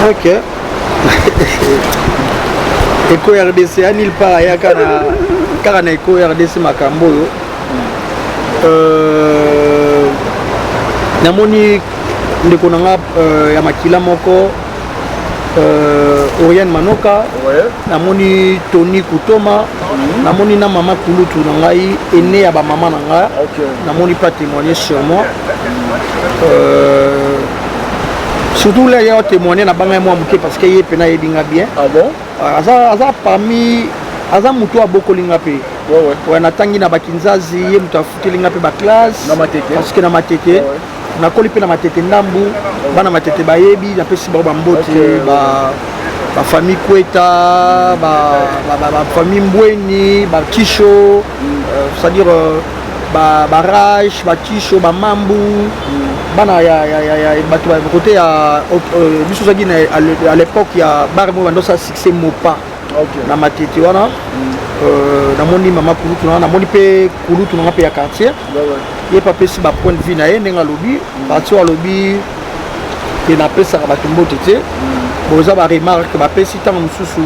Ok. Eko RDC anil para ya kana eko RDC makambo yo. Namoni ndeko nanga ya makila moko Oriane Manoka, namoni Tony Kutoma, namoni na mama Kulutu nangai aîné ya ba mama nanga. Namoni pas témoigner sur moi. Surtout là il y a témoigné na banga moi muke parce que yepena yebinga bien. Ah bon? Aza parmi aza mutu abokolinga pe. Ouais natangi na bakinzazi ye mutu afutelinga pe ba classe na matete parce que na matete na koli pe na matete ndambu bana matete bayebi na pesi ba mbote ba famille Kweta ba famille Mbweni ba Kisho c'est-à-dire ba Raj ba Kisho ba Mambu bana ya batu ba côté ya biso zagi à l'époque ya bar mo bando ça succès Mopa na matete wana namoni mama Kulutu na namoni pe Kulutu na pe ya quartier ye pa pesi ba point de vue na ye ndenga lobi parti wa lobi ke na pesa ka batumbo tete boza ba remarque ba pesi tant mususu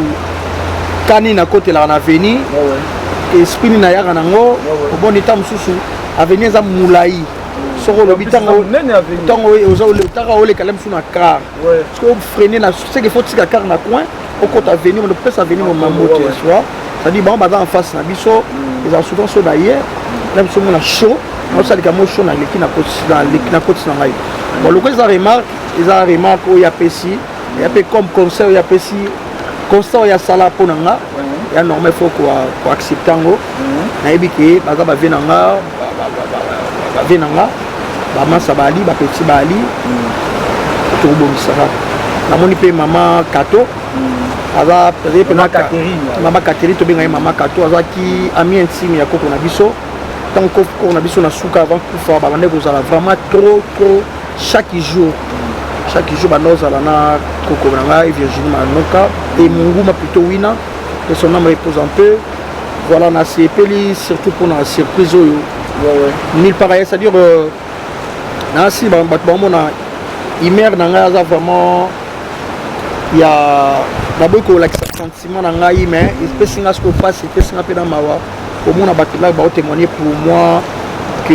kani na côté la na avenir esprit na ya nango oboni tant mususu avenir za mulai soko lobi tango oza ole taka ole kalem suna car parce que freiner na c'est que faut tika car na coin au côté avenir on peut avenir mon mamote soit ça dit bon baza en face na biso ils ont souvent so d'ailleurs même so na chaud on ça dit que moi chaud na leki na côté na ngai bon le ils a remarque o ya pesi ya pe comme conseil ya pesi conseil ya sala pour nanga ya normal faut ko accepter ngo na ebiki baza ba venanga ba venanga ba masa bali ba petit bali to bomisaka namoni pe mama Kato aza peut-être mama Catherine to benga mama Kato aza ki ami intime ya koko na biso tant koko na biso na suka avant kufa ba bande kozala vraiment trop chaque jour banozala na koko nanga et Virginie Manoka et Munguma plutôt wina que son âme repose en paix. Voilà na sepeli surtout pour la surprise oyo nil pareil c'est-à-dire na si ba mona imer nanga aza vraiment il y a d'abord la sentiment na ngai mais espèce nga ce qu'on passe c'était ça pe na mawa au monde ba témoigner pour moi que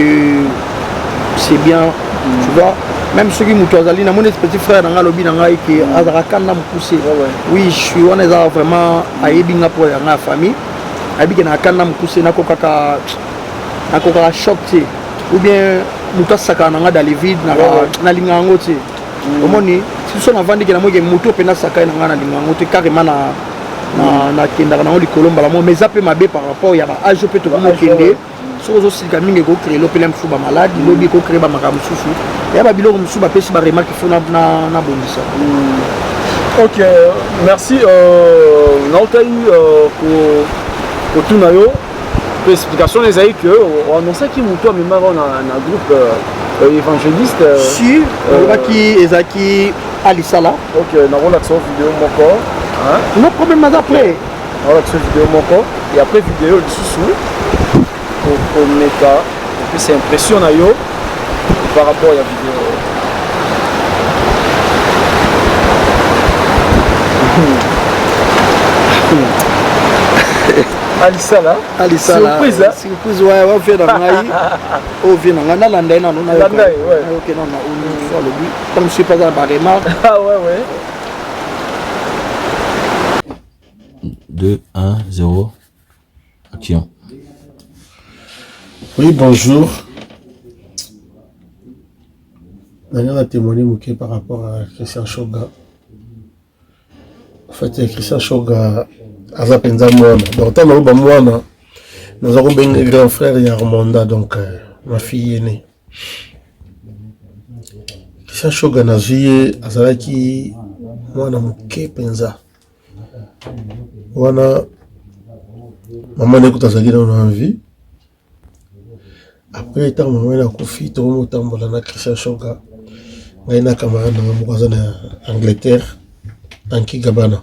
c'est bien tu vois même ceux qui m'ont mon petit frère dans le lobby dans qui azaraka na mpousser oui je suis on est vraiment aibinga pour la famille abiki na kana mpousser na kokaka choc ou bien muta saka na dans les vides na linga ngote omoni si so na vandi na moke muto pena saka na na linga ngote carrément na kenda na oli kolomba la mo mais ça peut mabe par rapport ya ba âge peut to mo kende so aussi ka mingi ko créer l'opélem sous ba malade lobi ko créer ba makam susu ya ba biloko musu ba pesi ba remarque fo na bondisa. OK, merci naotai ko tunayo explication les aïe que on annonçait qui muto même avant na groupe évangéliste si qui ezaki alisala. OK, na vola so vidéo moko hein no problème après voilà so vidéo moko et après vidéo susu pour mettre et puis c'est impressionnant yo par rapport à la vidéo. Alisala surprise là surprise ouais on fait dans ngai au vient dans la landa na non na OK non na on soit le but comme je suis pas dans la remarque ah ouais 2 1 0 action. Oui, bonjour. Maintenant, on a témoigné par rapport à Christian Shoga. En fait, Christian Shoga a Zapenza Moana. Donc, tant que Moana, nous avons bien un grand frère Yarmonda, donc ma fille est née. Christian Shoga n'a joué à Zalaki Moana Mouké Penza. Moana, maman n'écoute à Zalaki dans la vie. Après tant maman na kofi to mo tambola na Christian Shoga ngai na camarade na mokaza na Angleterre Anki Gabana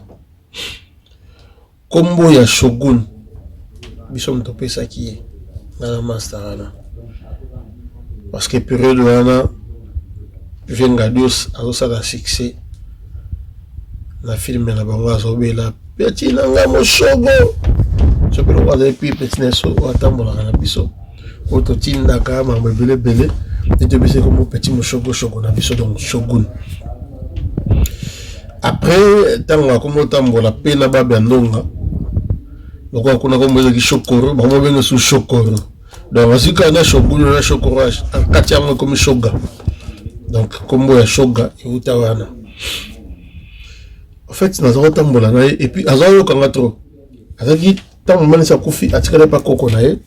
kombo ya Shogun biso mtopesa ki na master ana parce que période wana Vengadios azosala succès na film na bango azobela petit nanga moshogo soki loko azali pi petit na so atambolaka na biso oyo totindaka mambo ebelebele ete biso komo petit moshogo shogo na biso donc shogun. Après ntango akomi otambola mpe na babe ya ndonga lokola kuna komo ezaki shokoro bango benge su shokoro donc asika na shogun na shokoro kati yango ekomi shoga donc kombo ya shoga euta wana. En fait nazaka otambola na ye et puis azala yokanga trop azalaki ntango momanisi akufi atikala pa koko na ye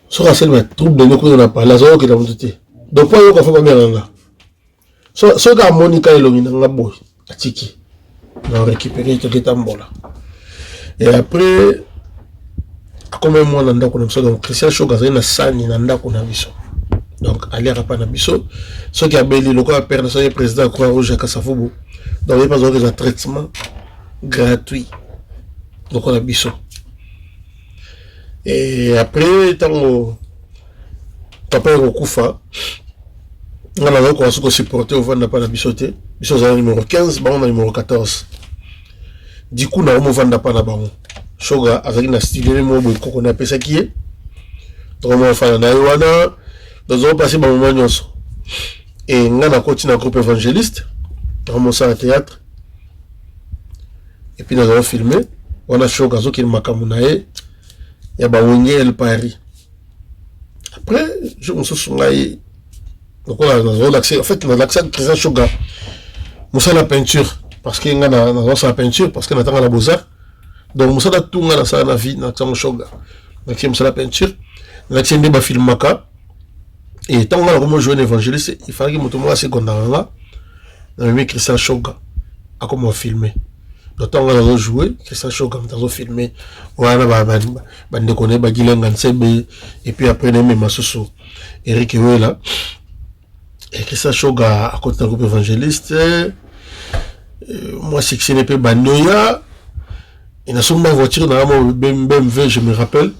soki asali batrouble ndenge kuna na pale azala okenda moto te donc po ayoka fa bamela nga soki amoni ka elongi na nga boye atiki na récupéré toki etambola et après akomi mwana ndako na biso donc Christian Shoga azali na sani na ndako na biso donc aliaka pa na biso soki abeli lokola père national président ya Croix-Rouge ya Kasavubu donc ye pas un traitement gratuit lokola biso. Et après ntango papa ekokufa nga nazali koka soki supporter ovanda pa na biso te biso ozala numéro 15 bango na numéro 14 du coup na omovanda pa na bango Shoga azali na studio mo boye koko na apesaki ye tokomofana na ye wana tozopasi bamoma nyonso e nga nakoti na groupe évangéliste tokomosala théâtre et puis nazalo filme wana Shoga azokili makambo na ye ya bawenge el Paris. Après je mosusu ngai lokola nazalo l'accès en fait l'accès Christian Shoga mosala peinture parce que nga nazosala peinture parce que natanga na beaux-arts donc mosala tunga na sala na vie na Christian Shoga nakie mosala peinture nakie nde bafilmaka et ntango nga nakomi jouer évangéliste il fallait que moto moko asekondaka nga namemi Christian Shoga akomi afilme donc ntango nga nazo jouer Christian Shoga nazo filme wana bandeko na ye bagilenga nsebe et puis après namema susu Eric Wela et Christian Shoga akoti na groupe évangéliste moi succès ne peut banoya et na somba voiture na mo BMW je me rappelle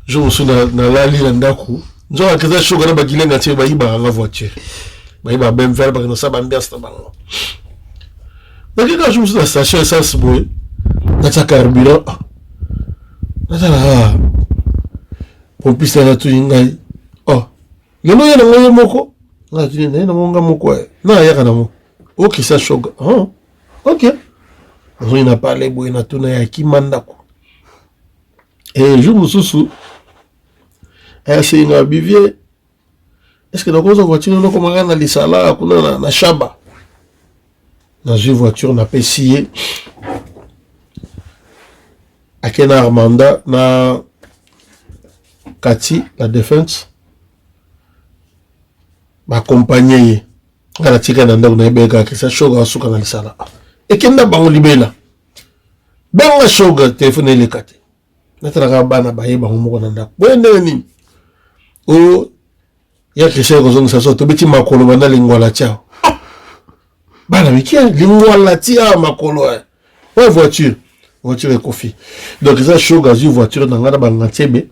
je me souviens na lali na ndako nzo Christian Shoga na bagilenga nsebe bayiba nga voiture bayiba BMW ba na saba ambiance na bango. Donc quand je me suis dans la station essence boy na ta carburant na ta pompiste na tu ngai oh lelo yana ngoye moko na tu na ngonga moko na yaka na mo o Christian Shoga ah OK on n'a pas les boy na tu na ya kimandako et je me sousu c'est une bivier est-ce que dans cause voiture non comment na lisala kuna na shaba dans une voiture na pesier akena Armanda na Kati la défense ba accompagner ngala tika na ndako na ebeka Christian Shoga asuka na lisala ekenda bango libela banga Shoga téléphone ile kate nataka bana bayeba moko na ndako bwende nini o ya Christian kozonga saso to beti makolo bana lingwala chao bana mikia lingwala tia makolo ouais voiture est kofi donc ça Shoga zu voiture na ngana banga tebe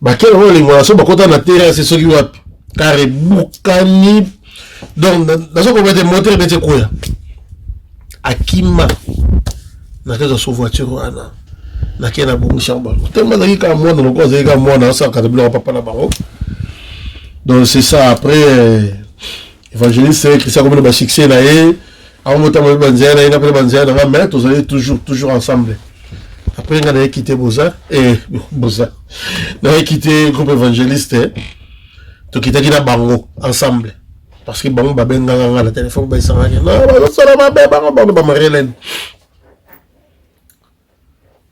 bakela ho lingwala so bakota na terrain c'est soki wapi kare bukani donc nazo ko mettre moteur bete koya akima na kaza so voiture wana na kena bongo chamba tellement na ka mwana no ko zeka mwana sa ka de papa na bango donc c'est ça après évangéliste Christian comme le succès là et à mon temps banzana il a pas banzana on va mettre vous allez toujours ensemble après on a quitté Beaux-Arts et Beaux-Arts on a quitté groupe évangéliste to quitter qui na bango ensemble parce que bango ba benga la téléphone ba sanga non ça va bango ba marelen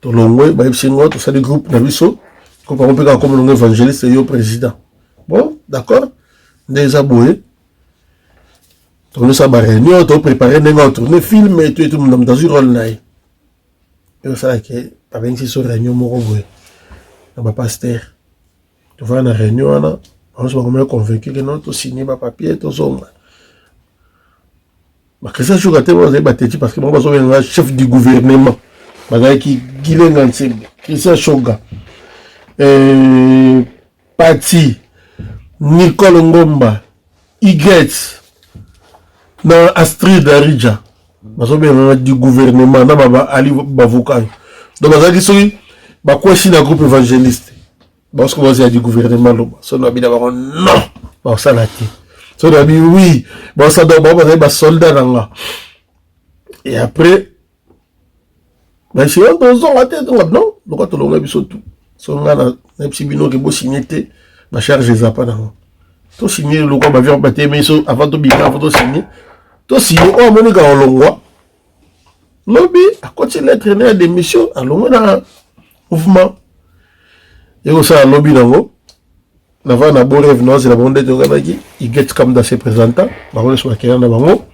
to longwe ba singo to ça du groupe na biso ko pa on peut comme évangéliste et yo président bon d'accord des aboués on a réunion, on a préparé un tourner film et tout le monde dans une rôle là. Et ça que pas bien si sur réunion mon on va pasteur. Tu vas à réunion on se va convaincu que non tout signer pas papier tout ça. Bah que ça joue à tellement de bataille parce que moi je suis chef du gouvernement. Bah qui Guilen Nsebe, Christian Shoga. Pati Nicole Ngomba, Igets dans Astrid Arija du gouvernement na baba ali bavoka donc bazaki soki bakwesi na groupe évangéliste parce que moi du gouvernement loba so na bina ba non ba sala te so na bi oui ba sa do ba soldat nanga et après mais si on doit la tête non donc to longa biso tout so ngana na bino ke bo signer ba charge za pa nango to signer le quoi ba vient ba te mais so avant to bina avant to signer to signer o monika olongwa lobby à côté lettre na démission alongo na mouvement et ça lobby nango na va na bo rêve non c'est la bonne de ganaki il get comme dans ses représentants ba wala so akela na bango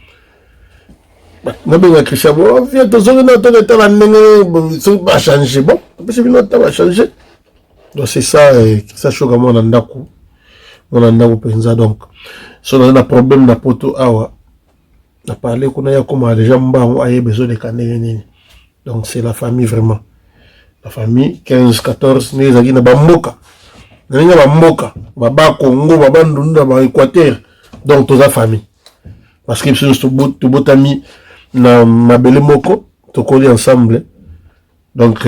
na benga Christian bon vient to zo na to ta la ndenge so ba changer bon parce que bino ta va changer donc c'est ça ça choka mon ndako penza donc so na un problème na poto awa na parlé qu'on a comme les gens ont besoin de canner donc c'est la famille vraiment la famille 15 14 les agina bamboka ninga bamboka baba Congo baba ndunda ba Équateur donc toute la famille parce que c'est tout botami na mabele moko to coller ensemble donc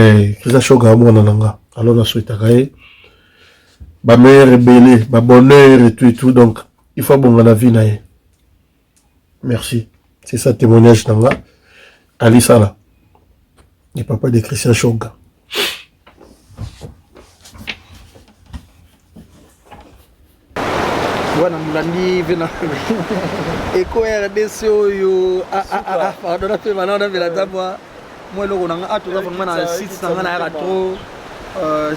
ça choka mona nanga alors na souhaite gaé ba mère belé ba bonheur et tout donc il faut bon la vie naé. Merci. C'est ça témoignage d'Anga. Ali Sala. Le papa de Christian Shoga. Voilà, Mlandi, Vena. Eko RDC, yo. Pardon, on a fait maintenant, on a fait la table. Moi, on a tout vraiment dans le site,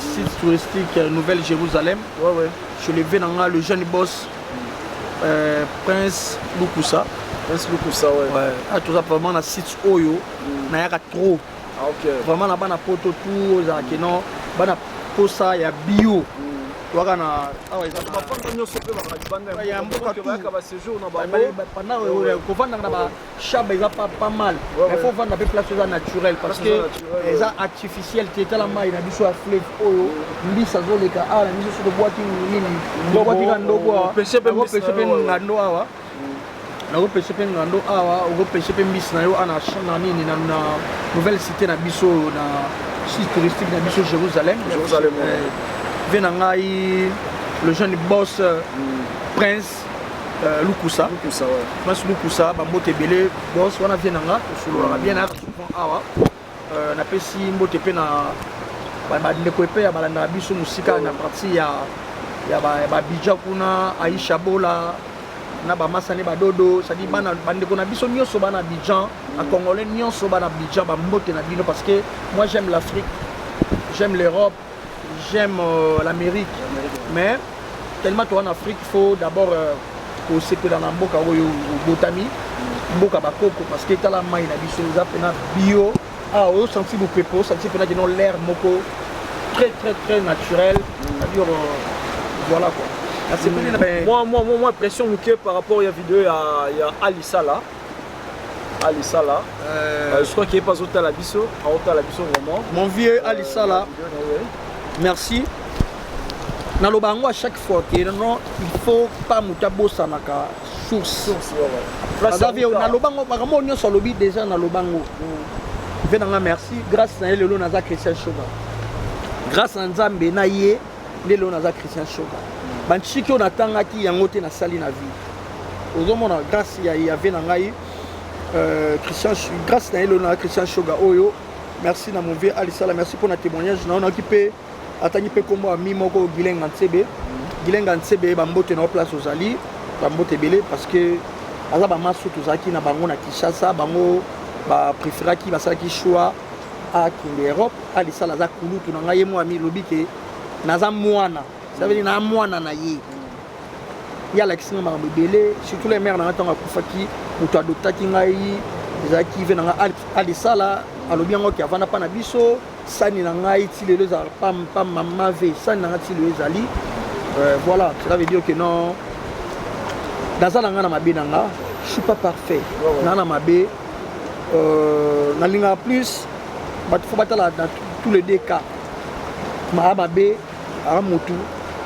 site touristique Nouvelle-Jérusalem. Je l'ai vu dans le jeune boss. Prince Lukusa. Ouais. Tout ça vraiment na site Oyo, na yaka trop. Ah ok. Vraiment na bana poto tout za keno, bana posa ya bio. Waka na ouais ça va pas nyo sope ba banda. Ya mboka tu ba séjour na ba. Pendant ko vendre na ba chaba ils pas mal. Il faut vendre des places naturelles parce que les artificiels qui étaient la maille na biso a fleuve Oyo, mbisa zoleka na biso sur boîte nini. Boîte ngando kwa. Pêcher pe ngando awa. Na repêché pe ngando awa repêché pe mbisi na yo ana na nini na nouvelle cité na biso na site touristique na biso Jérusalem venangai le jeune boss Prince Lukusa Prince Lukusa ba mbote belé boss wana venanga solo la bien na awa na pesi mbote pe na ba ndeko pe ya balanda biso musika na partie ya ba Bidja kuna Aisha Bola na ba masane ba dodo ça dit bana bandeko na biso nyonso bana Abidjan a congolais nyonso bana Abidjan ba mbote na bino parce que moi j'aime l'Afrique, j'aime l'Europe, j'aime l'Amérique mais tellement toi en Afrique il faut d'abord au secteur dans mboka oyo botami mboka ba koko parce que tala mai na biso za pena bio au senti bu pepo senti pena non l'air moko très naturel c'est-à-dire voilà quoi. Moi, impression par rapport à la vidéo, il y a Ali Sala. Je crois qu'il n'est pas au Talabiso. Vraiment. Mon vieux Ali Sala, merci. Dans le bango à chaque fois, il faut pas moutabo sanaka source. Dans le bango, on est sur le beat déjà dans le bango. Merci. Grâce à elle, on a Christian Shoga. Grâce à Nzambe, naïe, on a Christian Shoga. Banchiki on attend qui yango te na sali na vie. Ozomona grâce ya avait na ngai Christian grâce na elona Christian Shoga oyo. Merci na mon vieux Ali Sala, merci pour notre témoignage. Na on occupé atangi pe kombo ami moko Gilenga Ntsebe ba mbote na place ozali ba mbote belé parce que aza ba masu tozaki na bango na Kinshasa bango ba préféraki ba salaki choix à Europe. Ali Sala za kulutu na ngai mo ami lobike naza mwana. Ça veut dire que il y a l'accès à Marbélé, surtout les mères dans le temps à Koufaki, où tu as d'autres qui viennent à l'Issala, à l'Obiango qui avant n'a pas Nabiso, Sani Nangaï, Tilé, pas Maman V, Sani Nangaï, Tilé, Zali. Voilà, cela veut dire que non. Dans un langage, je ne suis pas parfait. Dans un langage, plus, il faut battre dans tous les deux cas. Mahabé, Aramotu.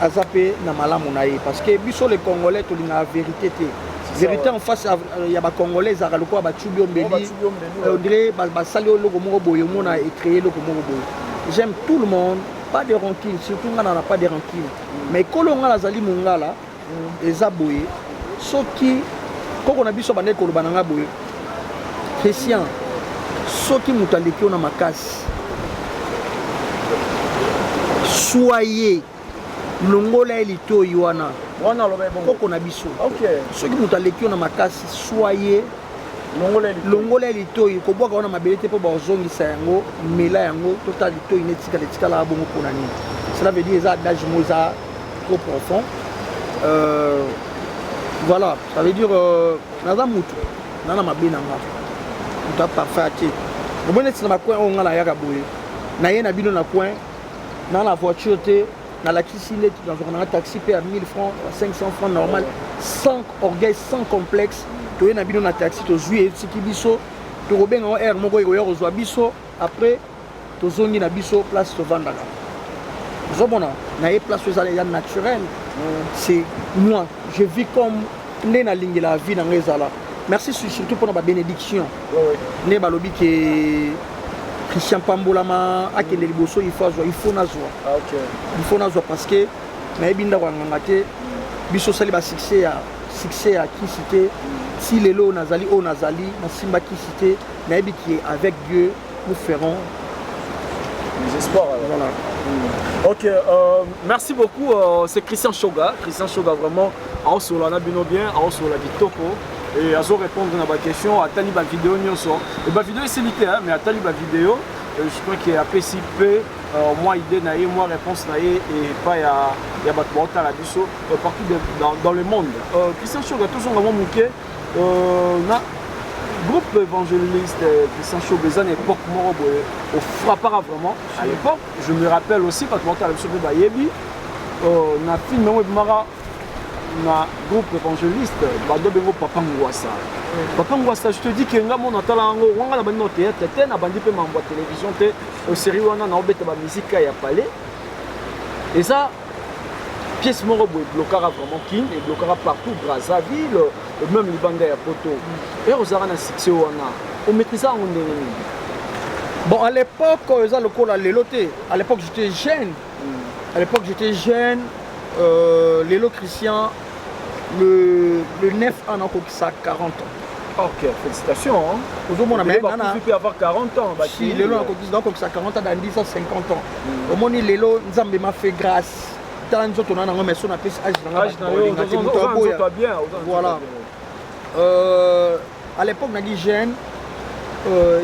Azapé na malamu nae parce que biso les Congolais to linga vérité té vérité en face il y a ba congolais za le quoi ba Tchubi Ombeli on dirait ba sali loko moko boye on a créé loko moko boye. J'aime tout le monde, pas de rancune, surtout on n'a pas de rancune. Mais quand on a la zali mongala eza boye soki koko na biso bande ko bananga boye Christian soki mutaleki on a makasi soyez longola elito yoana wana lobe bon koko na biso OK soki mutaleki on a makasi soyez longola elito ko boka on a mabelete po ba ozongisa yango mela yango total lito inetika letika la bongo pona nini. Cela veut dire ça d'âge moza trop profond. Voilà, ça veut dire naza mutu nana mabina nga mutu parfait. Au moins c'est na coin on nga la yaka boye na ye na bino na coin dans la voiture dans la cuisine dans un taxi paye à 1000 francs à 500 francs normal sans orgueil sans complexe to ye na bino na taxi to zui etiki biso to robenga o air moko yo kozwa biso après to zongi na biso place to vandaka zobona na ye place ezala ya naturel. C'est moi je vis comme né na lingi la vie na ngezala. Merci surtout pour la bénédiction. Ne balobi ke Christian Pambolama akende liboso il faut nazwa. OK. Il faut nazwa parce que na ebinda kwanga te biso sali ba succès à qui cité si lelo nazali o nazali na simba qui cité na ebi qui avec Dieu nous ferons les espoirs. Voilà. OK, merci beaucoup. C'est Christian Shoga. Christian Shoga vraiment a sur la bino bien, a sur la bitoko et a répondre à ma question à taliba vidéo nyonso. Et ba vidéo c'est limité mais à taliba vidéo je crois qu'il y a PCP moi idée naïe moi réponse naïe et pas il y a battre la biso partout dans le monde. Christian Shoga tout son vraiment mouké na groupe évangéliste Christian Shoga à l'époque moi au frappara vraiment à l'époque je me rappelle aussi quand monter à la biso ba yebi na film mara na groupe évangéliste bado bengo Papa Ngwasa. Papa Ngwasa je te dis que nga mon atala ngo wanga na bandi théâtre te na bandi pe mambo télévision te au série wana na obeta ba musique ya palais et ça pièce moko boy bloquera vraiment king et bloquera partout Brazzaville et même libanga ya poto et osara na succès wana on maîtrise ça on est bon à l'époque ça le col à l'éloté à l'époque j'étais jeune Lélo Christian le 9 ans encore ça 40 ans. OK, félicitations. Au moins on peut avoir 40 ans. Si Lélo encore ça 40 ans dans 10 ans 50 ans. Au moins Lélo Nzambe m'a fait grâce. Tant nous on a un mais son appelle âge dans bien. Voilà. À l'époque on a dit jeune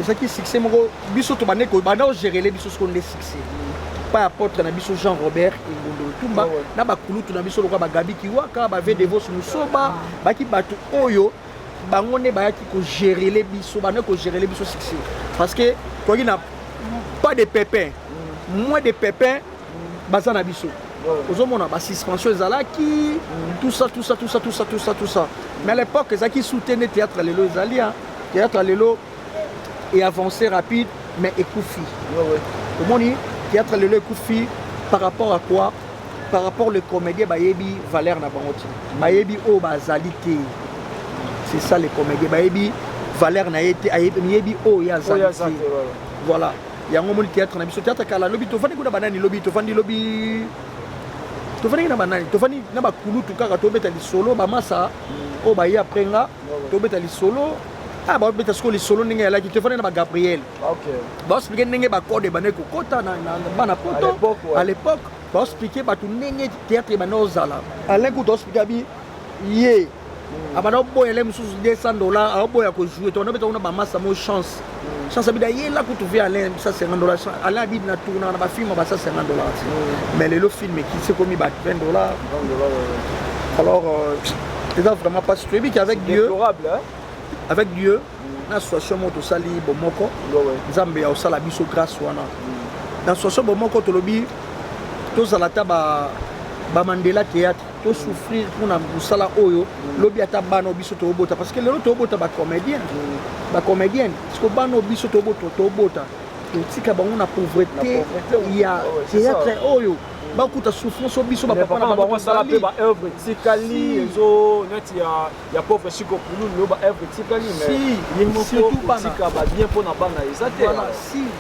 ça qui succès mon biso to bané ko bana gérer les biso qu'on les succès. Pas apôtre na biso Jean Robert Ngondo tumba na bakulutu na biso lokwa bagabi kiwaka ba vedevos musoba baki batu oyo bangone bayaki ko gérer les biso bana ko gérer les biso succès parce que quoi il n'a pas de pépins moins de pépins baza na biso ozomona ba suspension ezalaki tout ça mais à l'époque ezaki soutenir théâtre lelo ezalia théâtre lelo et avancer rapide mais écoufi omoni théâtre lelo écoufi par rapport à quoi par rapport le comédien bayebi valeur na bangoti bayebi o bazalité c'est ça les comédiens bayebi valeur na été ayebi o ya zalité voilà yango moni théâtre na biso théâtre kala lobi to fandi kuna banani lobi to fandi lobi to fandi na banani to fandi na bakulu to kaka to beta li solo ba masa o ba ya prenga to beta li solo ah ba beta solo solo ninga ya ki to fandi na ba Gabriel. OK ba expliquer ninga ba code ba ne ko kota na bana poto à l'époque ba expliquer ba to ninga théâtre ba no zala alain ko to expliquer bi yé abana boy ele mususu $200 a boy ko jouer to na beta una ba masa mo chance chance bida yé là ko to ver alain ça $50 alain bid na tourna na ba film ba ça $50 mais le film qui c'est comme ba $20 alors c'est vraiment pas strubi qu'avec Dieu avec Dieu na situation moto sali bomoko nzambe ya osala biso grâce wana na situation bomoko to lobi to zalata ba mandela théâtre to souffrir pour na musala oyo lobi ata bano biso to bota parce que lelo to bota ba comédien parce que bano biso to bota totika bango na pauvreté ya théâtre oyo bakuta souffrance biso bapapa na bango basala mpe baœuvre etikali ezo neti ya pauvre chikopulu lo baœuvre etikali mais ye moko kotika babien mpo na bana eza te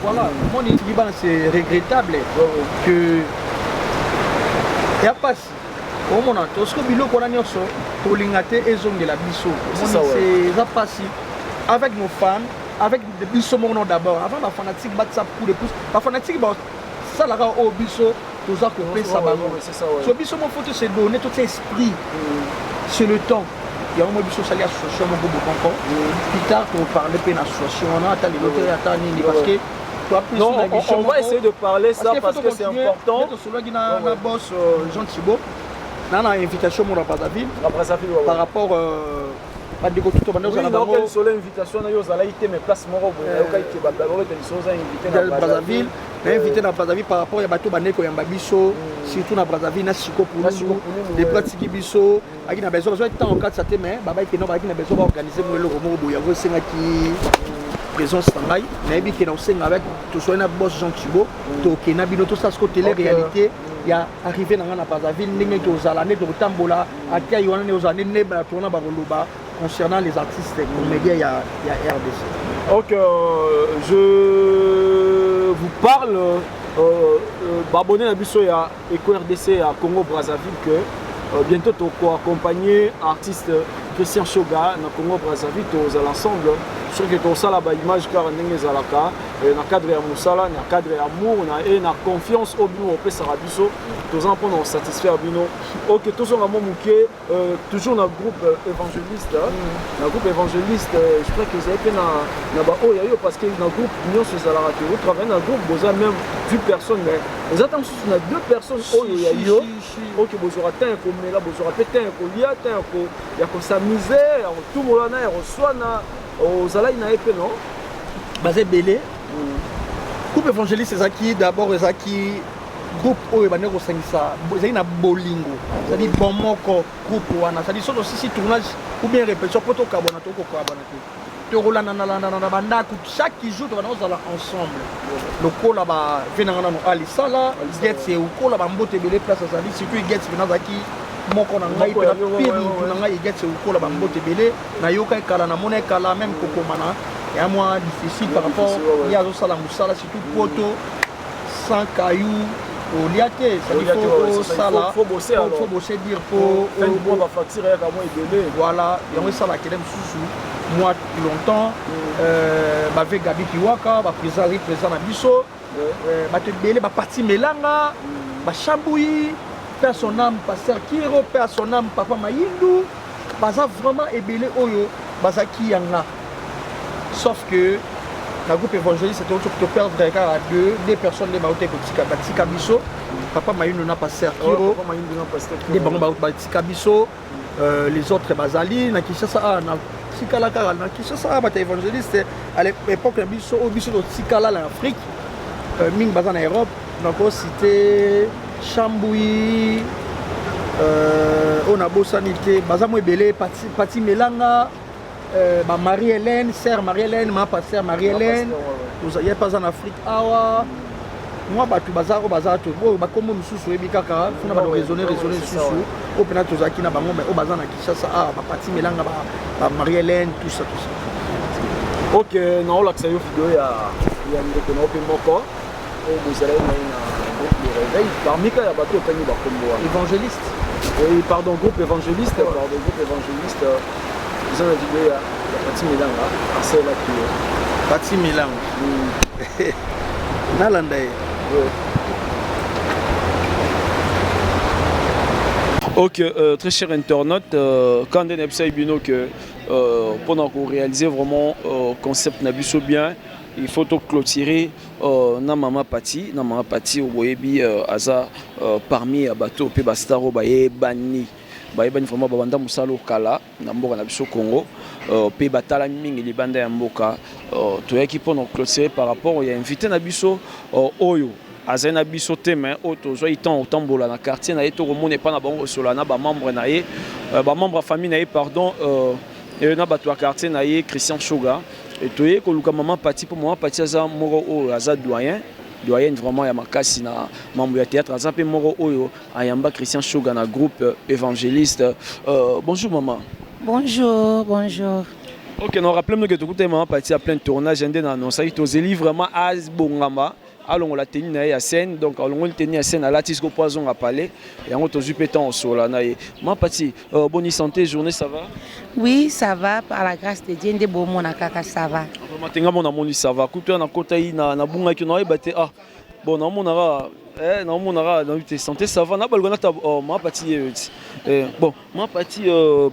voilà moni etiki bana c'est regrettable que ya pasi omona toske biloko wana nyonso tolinga te ezongela biso eza pasi avec nos fans avec biso moko d'abord avant bafanatique batisa coup de pouce bafanatique basalaka oyo biso toza kopesa bango so biso mo faut se donner tout esprit c'est le temps yango mo biso osali association moko bokonko plus tard toparle mpe na association wana ata lelo te ata nini parce que non, on va essayer de parler ça parce que c'est important. Celui na boss Jean Thibault, na invitation mon Brazzaville par rapport à des tout bande aux alentours. Oui, donc invitation na yo zala ité mais place moko boya yo kaité ba balo te soza invité na Brazzaville, na invité na Brazzaville par rapport ya bato baneko ya biso surtout na Brazzaville na siko pour des pratiques biso aki na besoin tant en cas ça te mais baba ki no ba ki na besoin organiser mo le romo boya go senga ki présence sangai nayebi ke na osenga avec tosoye na boss Jean Thibault toke na bino tosala siko télé réalité ya arrivé na nga na Brazzaville ndenge tozala ne totambola atia yona ne ozala ne ba tourna ba koloba concernant les artistes comédiens il y a RDC. Donc je vous parle abonné à biso ya Eco RDC à Congo Brazzaville que bientôt tu vas accompagner artiste Christian Shoga na Congo Brazzaville tous ensemble sur que tout ça là image car ndenge zalaka na cadre ya musala na cadre ya amour et na confiance au bino au pesa biso tous en pour nous satisfaire bino OK tous on vraiment muké toujours dans groupe évangéliste dans groupe évangéliste je crois que c'est na ba oh yo parce que dans groupe union sur zalaka que vous travaillez dans groupe vous avez même vu personne mais vous attendez sur na deux personnes oh yo OK vous aurez tant comme là vous aurez peut-être ko lia tant ko ya ko s'amuser tout le monde na reçoit na ozala ina epe non basé belé groupe évangéliste ezaki d'abord ezaki groupe oyo bande kosangisa ezali na bolingo ezali bon moko groupe wana ezali soto sisi tournage ou bien répétition po tokabona tokokabona te tokolanda na bandako chaque jour tobanda kozala ensemble lokola bavenanga nano alisala gets ekola bambote ebele place ezali surtout gets pena azalaki moko na ngai mpe na pire mutu na ngai egetse ekola bambote ebele nayoka ekala namona ekala même kokomana ya mwa difficile par rapport ye azosala mosala surtout poto sans caillou olia te faut bosser dire po voilà yango esalaka ele mosusu moi longtemps bave Gabi Kiwaka baprésident na biso bato ebele baparti melanga bachambouyi père son âme pasteur Kiro père son âme papa Mayindu baza vraiment ebele oyo bazaki yanga sauf que na groupe évangéliste c'était autre que perdre à deux personnes de baote batika biso papa Mayindu na pasteur Kiro des bango batika biso les autres bazali na Kinshasa na tikala kala na Kinshasa bata évangéliste à l'époque biso au biso tikala en Afrique ming baza na Europe donc cité Chambouyi on a bosanité bazamo ebele pati melanga Marie-Hélène sœur Marie-Hélène ma pasteur Marie-Hélène vous ayez pas en Afrique awa moi batu bazaro bazato bo bakombo mususu ebi kaka funa ba raisonner susu au pena tozaki na bango mais au bazana Kinshasa pati melanga ba Marie-Hélène tout ça OK na ola ksa yo vidéo ya ndeko na open moko o bozala na réveil parmi ka ya bato tangi ba kombo évangéliste oui pardon groupe évangéliste ils ont la vidéo ya Pati Milanga c'est là qui Pati Milanga nalanda OK très cher internaute quand on a bino que pendant qu'on réaliser vraiment concept nabiso bien il faut tout clôturer na mama Pati au boyebi aza parmi bateau pe bastaro bayebani vraiment babanda musalo kala na mboka na biso Congo pe batala mingi libanda ya mboka toyaki pendant clôturer par rapport il y a invité na biso oyo azena biso tema auto zo itan otambola na quartier na eto komone pa na bango solana ba membre na ye ba membre famille na ye pardon et na bato quartier na ye Christian Shoga et toye koluka maman Pati pour maman Pati aza moko oyo aza doyen vraiment ya makasi na mambo ya théâtre aza pe moko oyo ayamba Christian Shoga na groupe évangéliste. Bonjour maman. Bonjour. Ok, nous rappelons que tout le monde parti à plein de tournages, et ça a vraiment à Bongama. Alors on l'a tenu à scène, donc on l'a tenu à scène à l'Atisco Poison à Palais, et on a pétant au sol. Ma partie, bonne santé, journée, ça va? Oui, ça va, par la grâce de Dieu, de bon kaka, ça va. Maintenant, mon amoni, ça va. Écoutez, on a côté na bunga qui n'a pas été bon, non, mon ara, non, mon ara, dans la santé, ça va. Na balgona ta, ma partie, bon, ma partie,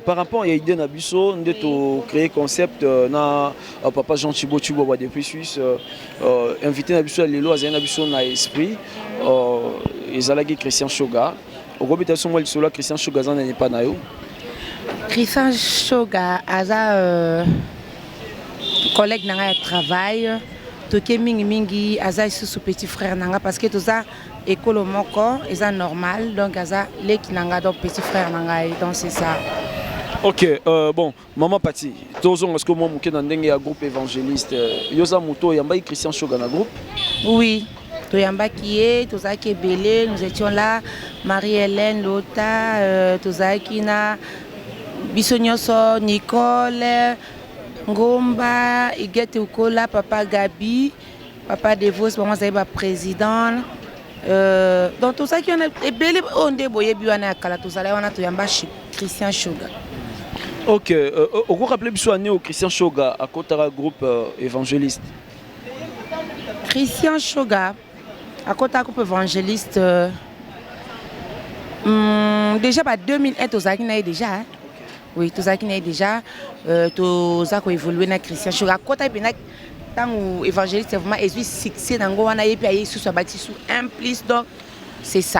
par rapport à l'idée d'Abisso, on a créé concept na papa Jean Thibault Thibault depuis Suisse, invité Abisso à l'élo, à Abisso na esprit, et Christian Shoga. Au gros bétation moi le Christian Shoga n'est pas naïo. Christian Shoga, aza collègue nanga ya travail. Toke mingi aza sous petit frère nanga parce que tout ça école moko est normal donc aza leki nanga donc petit frère nanga donc c'est ça. Ok, bon, maman Pati, tozon est-ce que moi mouké dans ndenge ya groupe évangéliste yoza muto yamba Christian Shoga na groupe? Oui, to yamba qui est toza qui belé, nous étions là Marie-Hélène Lota, toza qui na Bisonyoso Nicole Ngomba, Igete Ukola, Papa Gabi, Papa Devos, maman Zaïba président. Donc tout ça qui on a belé on déboyé biwana akala tout ça là on a tout yamba Christian Shoga. Ok, on peut rappeler biso année au Christian Shoga à Kotara groupe évangéliste. Christian Shoga à Kotara groupe évangéliste déjà bah 2001 tout ça qui n'a déjà hein? Oui, tout ça qui n'est déjà, tout ça qui évolue dans Christian Shoga. Quand tu es dans l'évangéliste, c'est vraiment un succès dans le monde, et puis il y a sous un plus, donc c'est ça.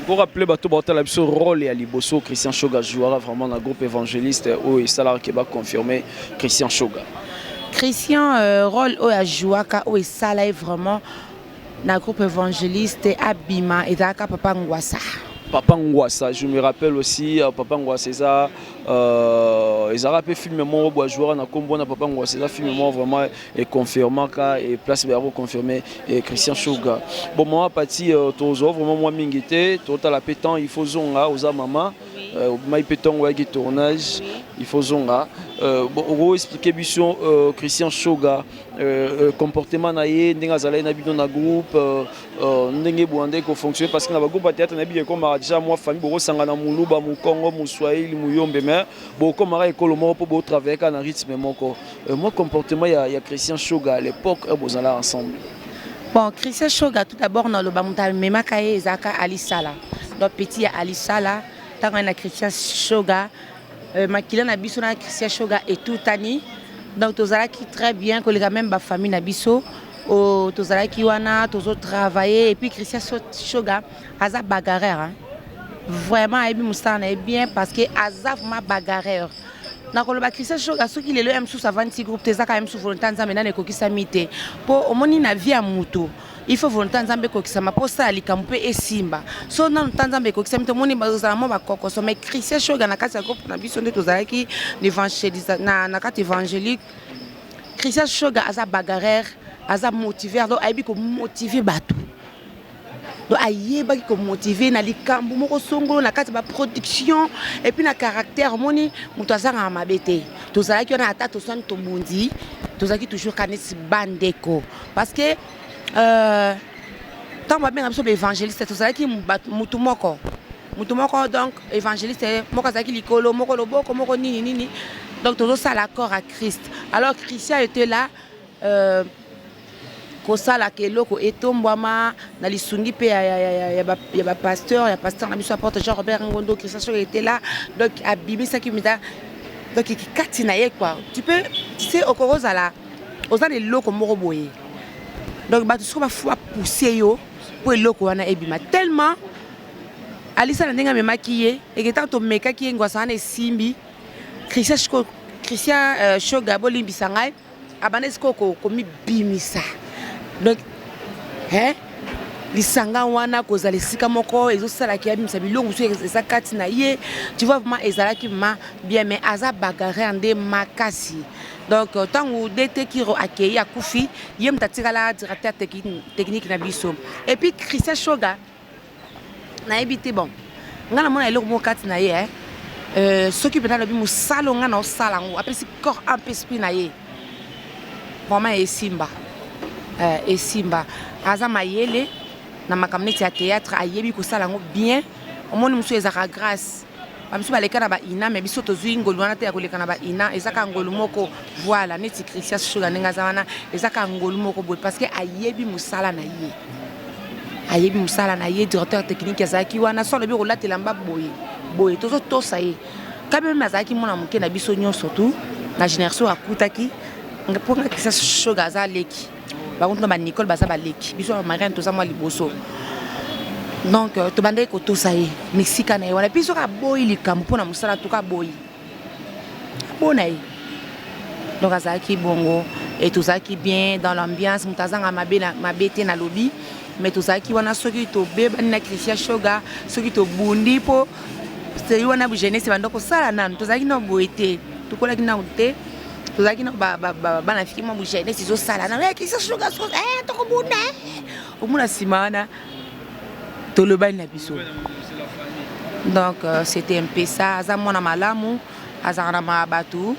Pour rappeler le rôle et à Liboso, Christian Shoga jouera vraiment dans le groupe évangéliste où il s'est qui va confirmer Christian Shoga. Christian rôle où il joue où il s'est vraiment dans le groupe évangéliste Abima et dans Papa Ngwasa. Papa Ngwasa, je me rappelle aussi, Papa Ngwasa, ils ont rappelé film moi au joueur na combo na Papa Ngwasa, film moi vraiment est confirmé et place Béaro confirmé et Christian Shoga. Bon moi parti tozo vraiment moi mingité, total la pétant il faut zonga aux maman, mai pétant ouais qui tournage, il faut zonga. Bon expliquer biso Christian Shoga comportement naie ndenge zala na bidon na groupe ndenge boande ko fonctionner parce que na groupe théâtre na bi comme déjà moi famille boko sangana muluba mu Congo mu Swahili mu Yombe mais boko mara école moko pour travailler na rythme moko moi comportement ya Christian Shoga à l'époque vous allez ensemble. Bon Christian Shoga tout d'abord dans le bamuta mema kaye zaka Ali Sala donc petit ya Ali Sala tant na Christian Shoga makila na biso na Christian Shoga et tout tani donc tozala qui très bien que les gars même ba famille na biso au tozala qui wana tozo travailler et puis Christian Shoga aza bagarreur hein. Vraiment ebi mustana bien parce que aza vraiment bagarreur na koloba Christian Shoga soki lelo même sous avanti groupe teza quand même sous volonté nzambe na nekokisa mite po omoni na vie ya muto il faut volonté nzambe kokisa ma posa alikampe e simba so na nzambe kokisa mite moni bazala mo bakoko so mais Christian Shoga na kati ya groupe na biso nde tozala ki l'évangéliste na kati évangélique Christian Shoga aza bagarreur aza motivé donc aibi ko motiver bato donc ayeba ko motiver na likambo moko songolo na kati ba production et puis na caractère moni muto azanga mabete tozala ki na ata to son to bondi tozaki toujours kanesi bandeko parce que tant ba benga biso évangéliste tozala ki mutu moko donc évangéliste moko azaki likolo moko loboko moko nini donc tozo ça l'accord à Christ alors Christian était là kosala keloko etombwama na lisungi pe ya pasteur na biso apporte Jean Robert Ngondo Christian Shoga était là donc abimisa ki mita donc kati na ye quoi tu sais okoroza là oza le loko moko boye donc ba tout ba faut pousser yo pour loko wana ebima tellement alisa na ndenga memakiye et que tant to meka ki ngwasa na simbi Christian Shoga bolimbisa ngai abanesko ko mi bimisa donc hein lisanga wana kozala esika moko ezosalaki abimisa bilongo so eza kati na ye tu vois vraiment ezalaki ma bien mais aza bagarre nde makasi donc ntango dete kiro akei akufi ye moto atikala directeur technique na biso et puis Christian Shoga nayebi te bon nga na mona eloko moko kati na ye soki mpenza alobi mosala nga na osala yango apesi corps ampe esprit na ye vraiment esimba aza mayele na makambo neti ya théâtre ayebi kosala yango bien omoni mosusu ezaka grâce bamisu baleka na baina me biso tozwi ngolu wana te ya koleka na baina ezaka ngolu moko voilà neti Christian Shoga ndenge aza wana ezaka ngolu moko boye parce que ayebi mosala na ye directeur technique azalaki wana so alobi kolatela mba boye tozotosa ye kabe meme azalaki mwana moke na biso nyonso tu na génération akutaki mponga Christian Shoga aza leki bakuntuna banicole baza baleki biso bamarine toza mwa liboso donc tobandaki kotosa ye misika na ye wana biso kaboyi likambo mpona mosala tuka boyi abona ye donc azalaki bongo et tozalaki bien dans l'ambiance moto azanga mabe te na lobi mais tozalaki wana soki tobebani na Christian Shoga soki tobundi mpo sei wana jeunesse banda kosala nanu tozalaki na boye te tokolaki nanu te tozalaki na bana fiki mwa jeunesse ezosala na Christian Shoga tokobunda omona nsima wana tolobani na biso donc c'était un peu ça aza mwana malamu azalaka na mabatu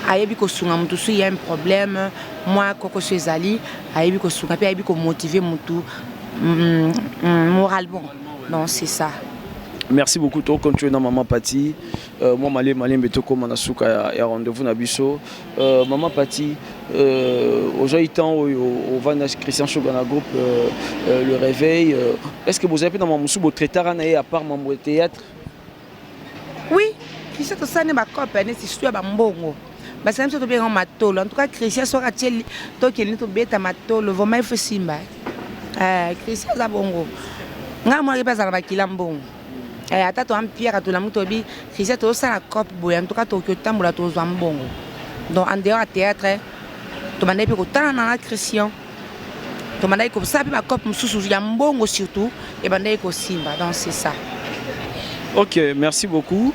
ayebi kosunga mutu so ya un problème moi koko so ezali ayebi kosunga pe ayebi komotiver mutu moralement non c'est ça. Merci beaucoup to continuer na maman Pati moi malé beto comme na suka ya rendez-vous na biso maman Pati aujourd'hui temps au va Christian Shoga na groupe le réveil est-ce que vous avez dans mon sous traitara na à part membre théâtre? Oui, Christian to sane ba copain si suis ba mbongo ba sane to bien matolo en tout cas Christian Shoga tieli to keli to beta matolo vraiment il faut simba Christian za bongo nga mo ke pesa na bakila mbongo ata to ampia to la mutobi Christian to sala cop boy en tout cas to que tambola to zo mbongo donc en dehors théâtre to mandai pe ko tana na Christian to mandai ko sapi ba cop mususu ya mbongo surtout et bandai ko simba donc c'est ça. Ok, merci beaucoup.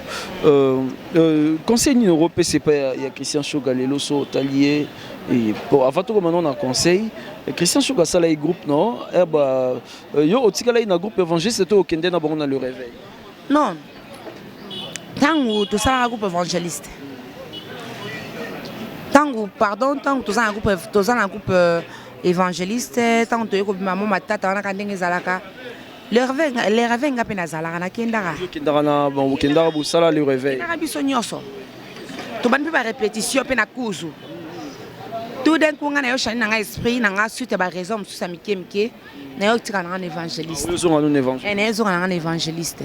Conseil numéro P, c'est pas il y a Christian Shoga Lelo so Talier et bon avant tout maintenant on a conseil Christian Shoga ça là groupe non yo otikala ina groupe évangéliste to okende na bon le réveil. Non. Tango tout ça un groupe évangéliste. Tango tango tout ça un groupe évangéliste tango to yeko maman matata na kandenge zalaka. Le réveil nga pena zalaka na kendara. Kendara na bon kendara bu sala le réveil. Na biso nyonso. To ban pe ba répétition pe na kuzu. Tout d'un coup nga na yo chani na nga esprit na nga suite ba raison musu samike na yo tika na un évangéliste. Nous on un évangéliste. Et nous on un évangéliste.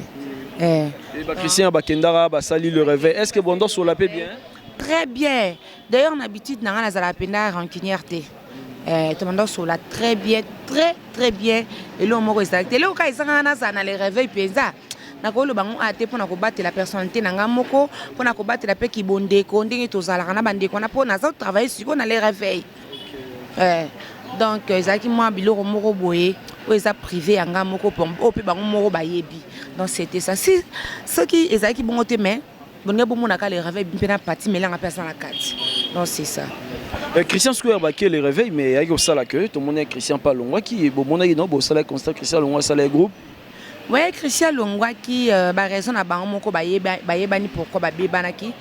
Et ba Christian ba kendara ba sali le réveil. Est-ce que bondo sur la paix bien? Très bien. D'ailleurs on habitude na nga na zala pena rancunière te. Tout le monde sur la très bien et là on me respecte et là quand ils sont dans les réveils penza na ko lo bango ate pona ko battre la personnalité na ngamoko pona ko battre la pe ki bonde ko ndenge to zala kana bande ko na pona za travailler sur na les réveils donc ezaki moi biloko moko boye o eza privé ya ngamoko pombo pe bango moko bayebi donc c'était ça si ce qui ezaki bongo te mais bonne bon monaka les réveils bipena parti melanga personne la carte donc c'est ça. Christian Square baké les réveils mais il y a ça là que tout le monde est Christian Palongwa qui bon mon non bon ça là constat Christian Longwa ça les groupe. Ouais Christian Longwa qui ba raison na bango moko bayebani pourquoi ba bebanaki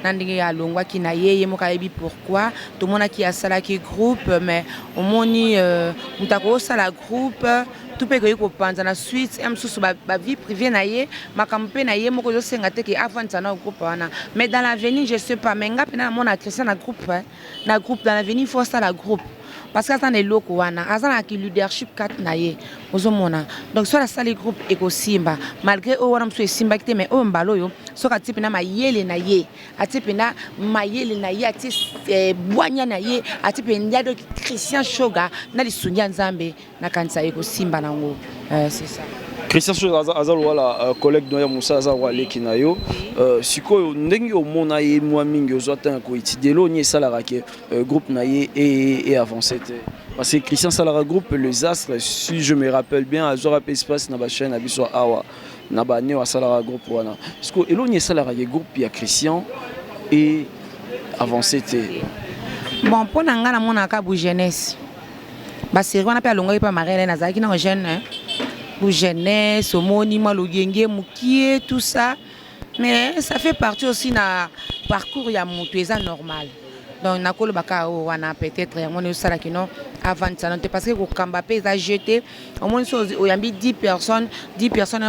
nandingi ya Longwa qui na yeye moka yebi pourquoi tout le monde qui a ça là qui groupe mais au moni mutako ça la groupe tout peut que panza na suite am susu ba vie privée na ye makampe na ye moko zo senga te que avant ça na groupe wana mais dans l'avenir je sais pas mais nga pena mona Christian na groupe dans l'avenir il faut ça la groupe parce que ça ne loko wana azana ki leadership kat na ye ozomona donc soit la salle groupe eko simba malgré o wana mso simba kite mais o mbalo yo so ka tipe na mayele na ye atipe na mayele na ye ati boanya na ye atipe ndiado Christian Shoga na lisunya nzambe na kanisa eko simba nango c'est ça. Christian Shoga azalo wala collègue noya Moussa azawale kinayo sikoyo ndenge omona ye mwa mingi ozata ko itidelo ni salara ke groupe naye et avancé parce que Christian Salara groupe les Astres si je me rappelle bien azora espace na ba chaîne abiso awa na ba ne wa Salara groupe wana parce que eloni salara ye groupe ya Christian et avancé bon pour nanga na mona ka bu jeunesse ba série on appelle longo pa marele na zaki na jeune pour jeunesse, au monima, le genge, moukié, tout ça. Mais ça fait partie aussi d'un parcours il y a montoueza normal. Donc na kolo baka on a peut-être on est ça là qui non avant ça parce que au Kambapé a jeté au moins il y a 10 personnes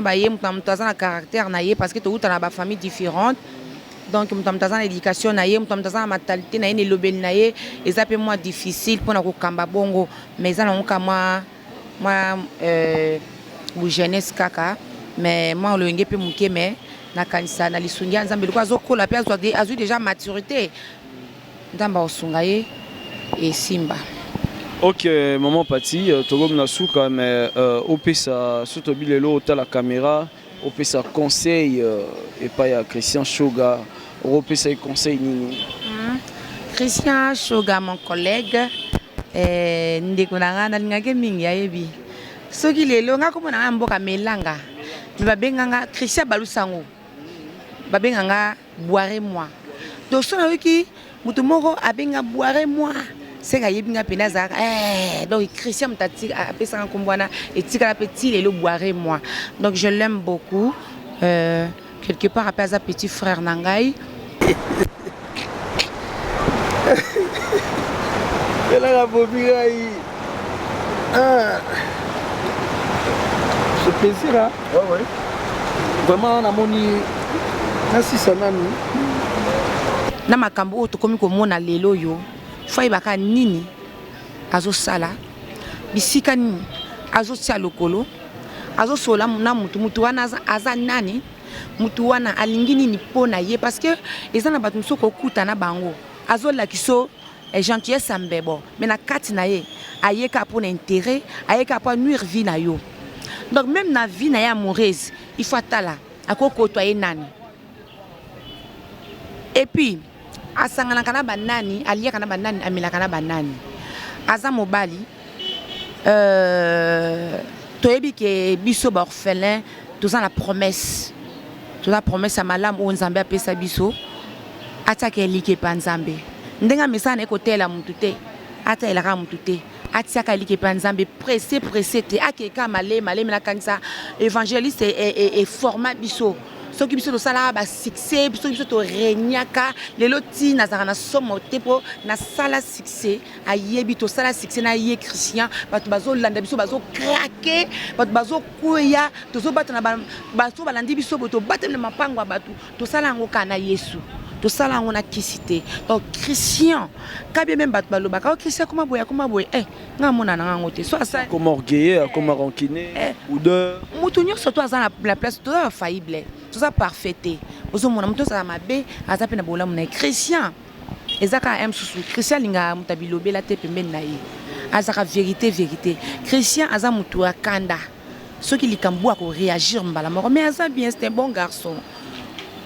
ba yé mutaza na caractère na yé parce que tout na ba famille différente. Donc mutaza na éducation na yé mutaza na mentalité na yé ne lobel na yé et ça peut moins difficile pour na ko kamba bongo mais ça na moi bu jeunesse kaka mais moi le ngé pe muké mais na kanisa na lisungia nzambe ko azokola pe azu déjà maturité ndamba osungaye et simba. OK maman Pati togom na suka mais opesa sotobi lelo ta la caméra opesa conseil et pas ya Christian Shoga opesa conseil nini Christian Shoga mon collègue ndeko na ngana ngake mingi ayebi soki lelo nga komona nga mboka melanga babenganga Christian Balusango babenganga boire moi donc sona wiki mutu moko abenga boire moi c'est ka yebinga pena za donc Christian mtati apesa nkombwana etika la petit lelo boire moi donc je l'aime beaucoup quelque part après sa petit frère nangai elle a bobirai ce plaisir là ouais vraiment on a moni merci sanani na makambo oto komi ko mona lelo yo fai baka nini azo sala bisika nini azo tia lokolo azo sola na mutu wana aza nani mutu wana alingi nini pona ye parce que ezana batu soko kuta na bango azo la kiso gentillesse ambebo mais na kati na ye ayeka pour intérêt ayeka pour nuire vie na yo. Donc même na vie na ya amoureuse, il faut attala ako côtoyer nani. Et puis asangana kana banani, alia kana banani, amila kana banani. Aza mobali toyebi ke biso ba orphelin, tous la promesse. Toute la promesse à malam o nzambe apesa biso atake like panzambe. Ndenga mesa na ekotela mutute. Ata elaka mutute. Atiaka like panzambe pressé te akeka malé na kanisa évangéliste et format biso so ki biso to sala ba succès biso to renyaka lelo ti na zana somo tepo na sala succès ayebi to sala succès na ye Christian batu bazo landa biso bazo craquer batu bazo kuya to zo batana bato balandi biso to batana mapango batu to sala ngoka na Yesu to sala ngona kisité donc Christian kabie même bat baloba ka Christian comment boya nga mona na ngote so ça comme orgueilleux comme rancunier ou de mutunyo surtout à la place tout ça faillible tout ça parfaité ozo mona muto ça mabe azape na bola mona Christian ezaka susu Christian linga mutabilobe la te pembe na ye azaka vérité Christian aza mutu akanda ceux qui likambu ko réagir mbala mort mais aza bien c'est un bon garçon.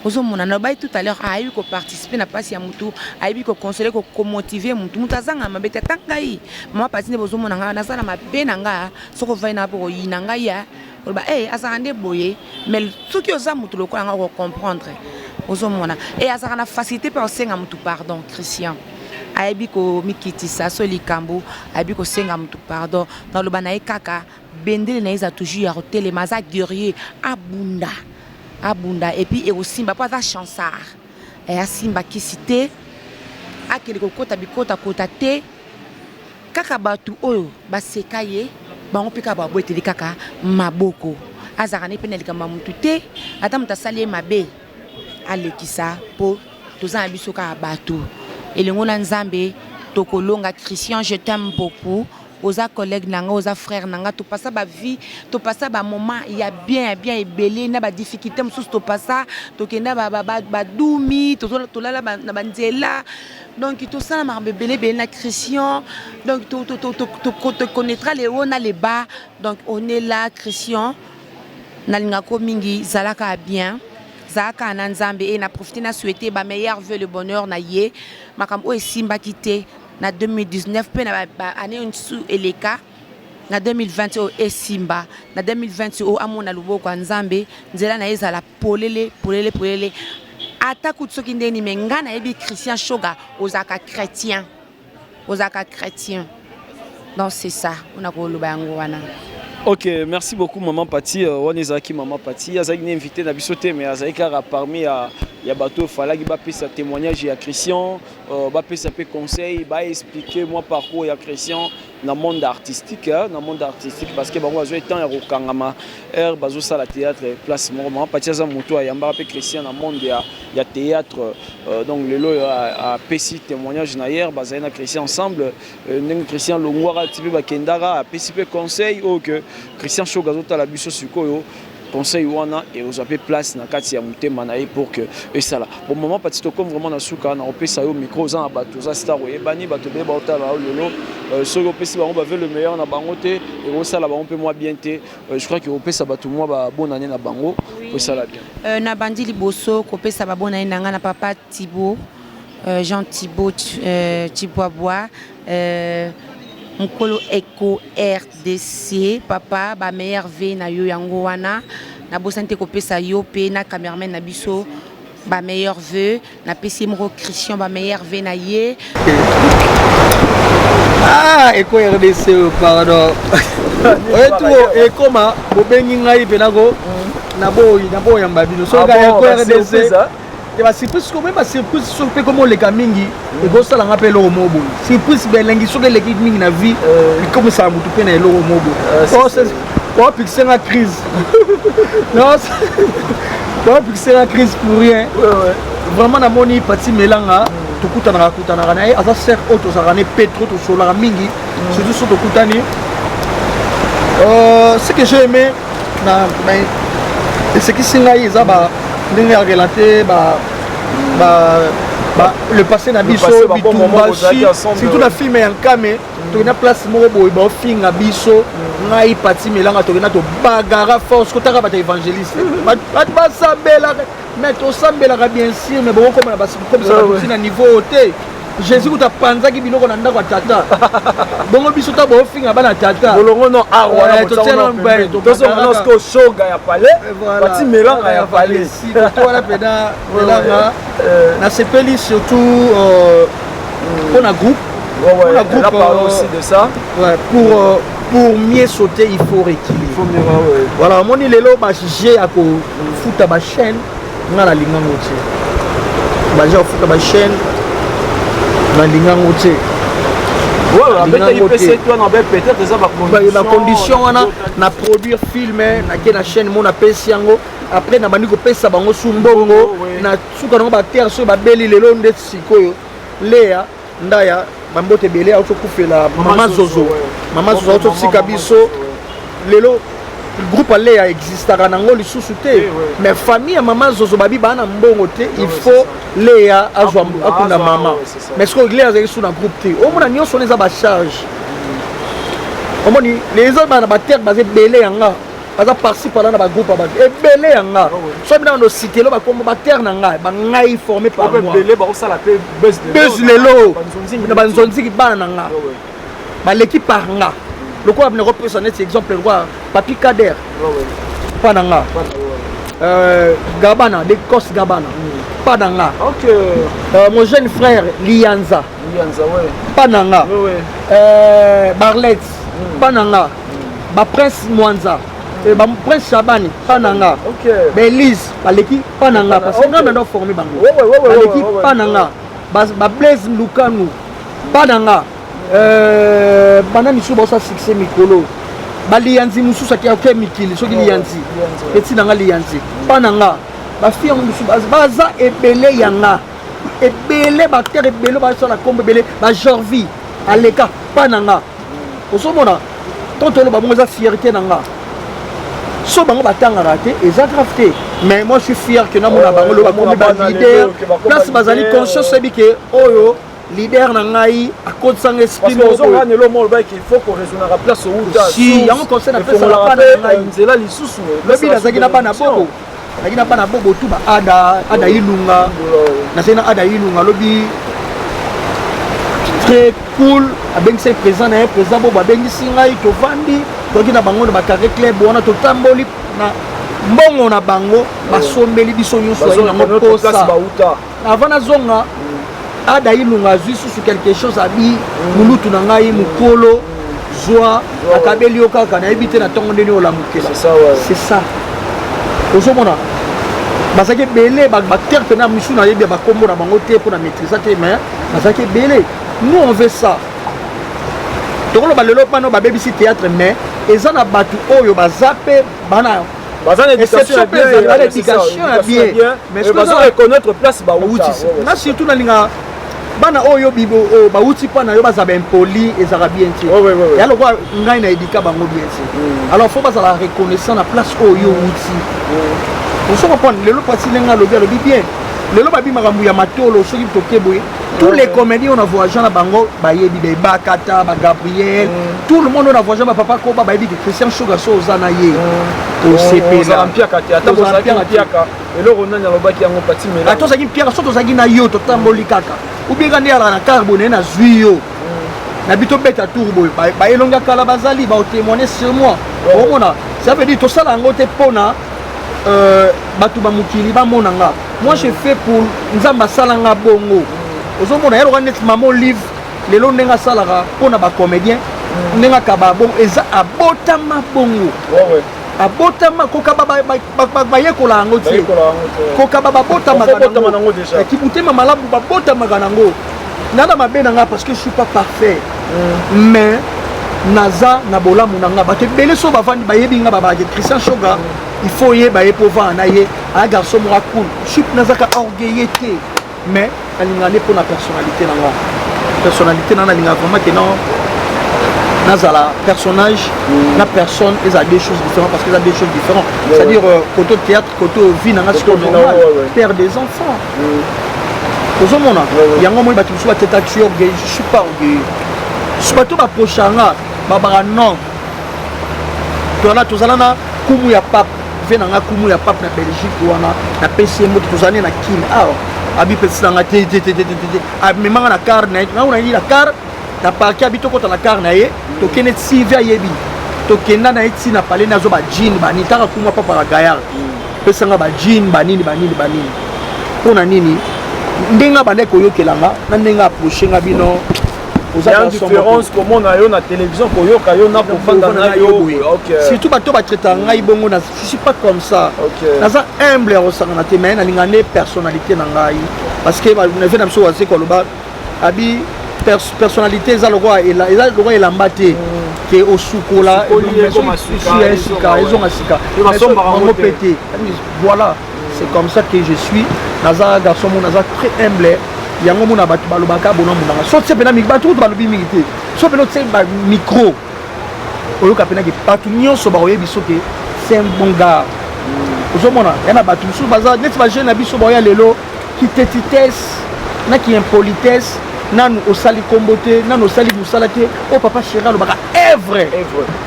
Ozomona na bay tout à l'heure ayi ko participer na pasi ya mutu ayi ko consoler ko motiver mutu mutazanga mabete tangai mama pati ne bozomona nga na sala mabe nanga soko vai na po yinanga ya ba asande boye mais tout qui oza mutu lokola nga ko comprendre ozomona asaka na facilité pour senga mutu pardon Christian ayi ko mikitisa so likambo ayi ko senga mutu pardon dans le banaye kaka bendele na iza toujours ya hotel maza guerrier abunda et puis simba pas za chansard et simba qui cité akeli ko kota bikota kota te kaka batu oyo basekaye bango pika ba boeteli kaka maboko azaka ne peneli kama mutu te ata mutasali mabe alekisa po tozana biso ka batu elengo na nzambe tokolonga Christian je t'aime beaucoup aux collègues nanga aux frères nanga to passa ba vie to passa ba moment il y a bien ebelé na ba difficulté mususu to passa to kenda ba dumi to lala na banzela donc tout ça na belé na Christian donc to connaîtra les hauts na les bas donc on est là Christian nalingako mingi zalaka bien zalaka na nzambe et na profiter na souhaiter ba meilleur vœu le bonheur na ye makambo esimba kité na 2019 pe na ba année nsu eleka na 2020 o esimba na 2020 o amona luboko nzambe nzela na ezala polele ata kutsoki ndeni menga na yebi Christian Shoga ozaka chrétien donc c'est ça on a ko luba yango wana. Ok, merci beaucoup Maman Pati. On est avec Maman Pati. Azaki ni invité na bisoté mais azaki parmi ya bateau fallait ba pesa témoignage à Christian, ba pesa pe conseil, ba expliquer moi parcours ya Christian dans le monde artistique, parce que bango azo temps ya kokangama bazo sala théâtre place Maman Pati za moto ya mba pe Christian dans le monde ya théâtre donc le lo a pesi témoignage na hier bazali na Christian ensemble ndenge Christian longwara tipe ba kendara a pesi pe conseil o que Christian Shoga zota la biso sikoyo conseil wana et aux appels place na kati ya mutema na pour que et ça là bon Maman Pati to comme vraiment na suka na opesa yo micro za bato za star et bani bato be ba otala lelo so yo pesi bango ba veut le meilleur na bango te et ça là ba on peut moi bien te je crois que opesa bato moi ba bonne année na bango pour ça là bien na bandi liboso ko pesa ba bonne année nanga na papa Thibaut Jean Thibaut Thibois Mkolo Eko RDC papa ba meilleur V na yo yango wana na bosante ko pesa yo pe na cameraman na biso ba meilleur V na pesi moko Christian ba meilleur V na ye Eko RDC pardon eto ekoma bobengi ngai pe nako na boyi yamba bino so ga Eko RDC et bah surprise comme bah surprise sur pe comme les kamingi et go sala ngapé lo mobo surprise belengi sur les équipes mingi na vie comme ça mutu pe na lo mobo oh c'est oh pixer la crise non oh pixer la crise pour rien vraiment na moni parti melanga to kutana na asa ser auto ça rané pétro to solar mingi surtout sur to kutani ce que j'ai aimé na et ce qui singa isa ba ndenge ya relater le passé na biso bitumba surtout na film ya nkame to na place moko boy ba film na biso ngai pati melanga to na to bagara force ko taka bata évangéliste ba sabela mais to sambela bien sûr mais bon comme na basi comme ça na niveau hauteur Jésus ku ta panza ki biloko na ndako tata bongo biso ta bo finga bana tata bolongo no wana to tena mbaye to so na sko shoga ya pale bati melanga ya pale si to wana pena melanga na sepeli surtout on a groupe on a parlé aussi de ça pour mieux sauter il faut reculer voilà mon lelo ba jugé à ko futa ba chaîne ngala lingango ti ba ja futa ba chaîne na lingango te voilà peut-être ça va condition wana na produire film na ke na chaîne mon apesi yango après na bandi ko pesa bango sumbongo na suka ngo ba terre so ba beli lelo nde sikoyo lea ndaya bambote belé auto kufela mama zozo auto sika biso lelo groupe Léa existera nango lisusu te mais famille ya mama zozo babi bana mbongo te il faut Léa azwa akunda mama mais ce que Léa azali sous na groupe te o mona nyonso neza ba charge o moni les autres bana ba terre basé belé yanga baza parti par là na ba groupe ba e belé yanga so bina no cité lo ba comme ba terre nanga ba ngai formé par moi belé ba osala pe buzz lelo na banzonzi ki bana nanga ba l'équipe par nga le quoi ne représente exemple quoi papi Kader pananga Gabana des Kos Gabana pananga OK mon jeune frère Lianza ouais pananga Barlet pananga ba prince Mwanza ba prince Chabani pananga OK Belize baleki pananga parce que on a formé bango baleki pananga ba Blaise Lukanu pananga bana misu bosa succès mikolo balianzi mususa ki akwe mikili soki lianzi eti nanga lianzi pananga ba fi on musu baza ebele yanga ebele ba terre ebele ba sala kombe ebele ba jorvi aleka pananga osomona tontolo ba moza fierté nanga so bango batanga raté eza grave mais moi je suis fier que na mona bango lo ba kombe ba leader place bazali conscience ebi ke oyo leader na ngai akotisanga esprit parce que ozonga nelo mo ba qu'il faut qu'on raisonne à place au da si yango conseil na pesa la pana ngai nzela lisusu lobi nazaki na bana bobo nazaki na bana bobo tu ba ada ilunga nazaki na ada ilunga lobi très cool abengisi président na ye président bobo abengisi ngai tovandi toki na bango na bakare club wana totamboli na mbongo na bango basombeli biso nyonso ayi nango posa avant nazonga ada ilunga azwi susu quelque chose abi mulutu na ngai mokolo zwa akabeli yo kaka nayebi te na ntongo ndeni olamukela c'est ça ozomona bazalaki ebele bacteur mpena misu nayebi ya bakombo na bango te mpo na maîtrise te mais bazalaki ebele nous on veut ça tokoloba lelo pano babebisi théâtre mais eza na bato oyo baza mpe bana éducation ya bien mais reconnaître place bauti na surtout nalinga bana oyo bauti mpa na yo bazala impoli ezalaka bien te ya lokwa ngai na edika bango bien te alors faut bazala reconnaissant na place oyo outi osoka mpona lelo pasi ndenga alobi bien lelo babi makambo ya matolo soki toke boye tous les comédiens on a voyagé na bango bayebi Bakata Gabriel tout le monde on a voyagé ba papa ko bayebi que Christian Shoga so ozana ye to sepela ampiaka te ata bozaki ampiaka eloko nani alobaki yango pati mela ato zaki mpiaka so tozaki na yo totamboli kaka ubika ndi ala na carbone na zwi yo na bito beta tour boye ba elonga kala bazali ba témoigner sur moi omona ça veut dire to sala ngo te pona bato bamukili bamona nga moi je fais pour nzamba salanga bongo ozomona yalo neti mama Olive lelo ndenga salaka pona ba comédien ndenga kaba bongo eza abotama bongo abotama koka ba yekola ngo te koka ba botama nango déjà kibutema malabu ba botama nango nana mabena nga parce que je suis pas parfait mais naza na bolamu nanga bato ebele so bavandi bayebi nga babake Christian Shoga il faut yeba ye pova na ye un garçon mora cool je nazaka orgueilleux te mais alingane pour la personnalité nanga personnalité nana linga vraiment que non nazala personnage na personne ils a deux choses différentes parce qu'ils a deux choses différentes c'est-à-dire côté théâtre côté vie nanga c'est normal père des enfants ozomona yango moi batu so bateta tu orgueilleux je suis pas orgueilleux je suis pas tout ba prochanga babara non tona tozala na kumu ya pape venanga kumu ya pape na Belgique wana na PCM tozane na kin abi pesa nga te memanga na car na una ni la car na parki abito kota la car na ye to kene sivia yebi to kenda na eti na pale nazo ba jean ba ni taka kumu papa la gayar pesa nga ba jean banini pona nini ndenga bande koyokelanga na ndenga approcher nga bino il y a une différence comment on a eu la télévision pour yo kayo na pour vendre na yo surtout bato ba traiter ngai bongo na je suis pas comme ça naza humble au sangana te mais na lingane personnalité na ngai parce que na fait na mso wase ko loba abi personnalité za lokwa elambate ke osukola sika ezonga sika voilà c'est comme ça que je suis naza garçon mon naza très humble yango mona bato balobaka bona munanga so tse pena bato balobi mingi te so pena tse ba micro oyoka pena ke bato nyonso baoyebi so ke c'est un bon gars ozomona yana bato so baza neti ba jeune biso boya lelo ki tetitesse na ki impolitesse nanu osali kombote nanu osali musala te o papa chéri alobaka evre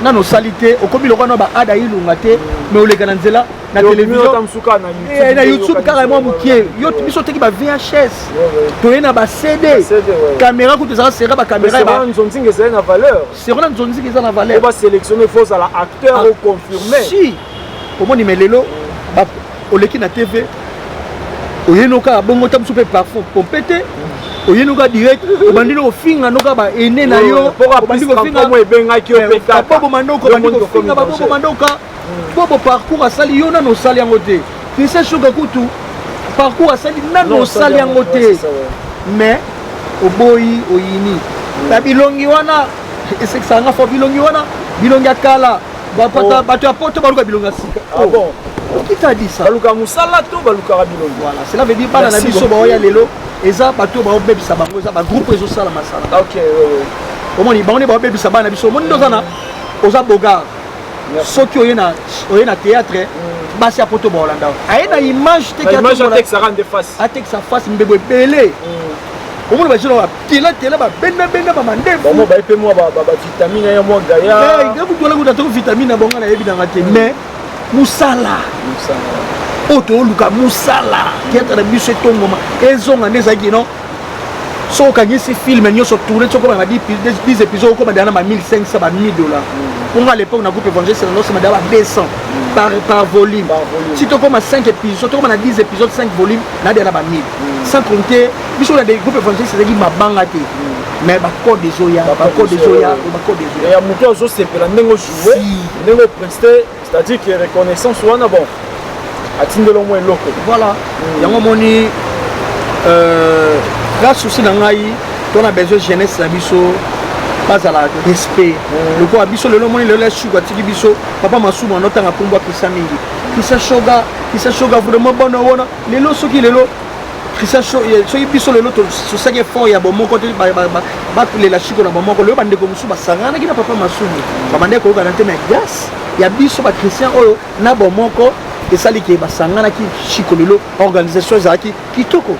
nanu osali te okomi lokwa na ba ada ilunga te mais oleka na nzela na télévision na YouTube kaka moi mukie yo biso teki ba VHS toye na ba CD caméra ko tezaka sera ba caméra ba nzonzinga eza na valeur sera nzonzinga eza na valeur on va sélectionner faut à l'acteur ou confirmer si omoni melelo ba oleki na TV oyenoka bongo tamsu pe parfum pompete oyenoka direct obandino ofinga noka ba ene na yo obandino ofinga mo ebengaki opeta bobo mandoko bandiko ofinga bobo mandoka bobo parcours asali yo nano osali yango te Christian Shoga kutu parcours asali nano osali yango te mais oboyi oyini na bilongi wana esekisanga fo bilongi wana bilongi akala bapata bato ya poto baluka bilongi asika bon qui t'a dit ça baluka musala to baluka bilongi voilà cela veut dire bana na biso baoya lelo eza bato baobebisa bango eza bagroupe ezosala masala ok omoni bango ne baobebisa bana biso omoni ndozana oza bogar soki oye na théâtre basi ya poto baolanda aye na image te atekisa face mbebo ebele omona bajino batelatela babendabenga bamandefu bango bayepe mwa bavitamine ya mwa gaya ngabutola kuta toko vitamine na bango nayebi nanga te mais mosala oyo tooluka mosala théâtre na biso etongoma ezonga nde ezalaki non so okangisi filme nyonso tourne so okoma na 10 épisodes okoma deya na ba 1500 ba 1000 dollars ponga à l'époque na groupe évangéliste na nyonso deya ba 200 par volume si tokoma 5 épisodes tokoma na 10 épisodes 5 volumes na deya na ba 1000 sans compter biso na des groupes évangélistes ezalaki mabanga te mais bacode ezoya ya moto azosepela ndenge ojoue ndenge opreste c'est-à-dire que reconnaissance wana bon atindelo mwa eloko voilà yango moni grâce aussi na ngai tona besoin jeunesse na biso bazala respect lokola biso lelo moni lelo eshuku atiki biso papa masumu anotanga pombo apesa mingi Christian Shoga vraiment bona wana lelo soki lelo Christian Shoga soki biso lelo tosaki effort ya bomoko te bakulela shiko na bomoko lelo bandeko mosusu basanganaki na papa masumu babandeki koyokana te mais grâce ya biso bachrétien oyo na bomoko esaliki basanganaki shiko lelo organisation ezalaki kitoko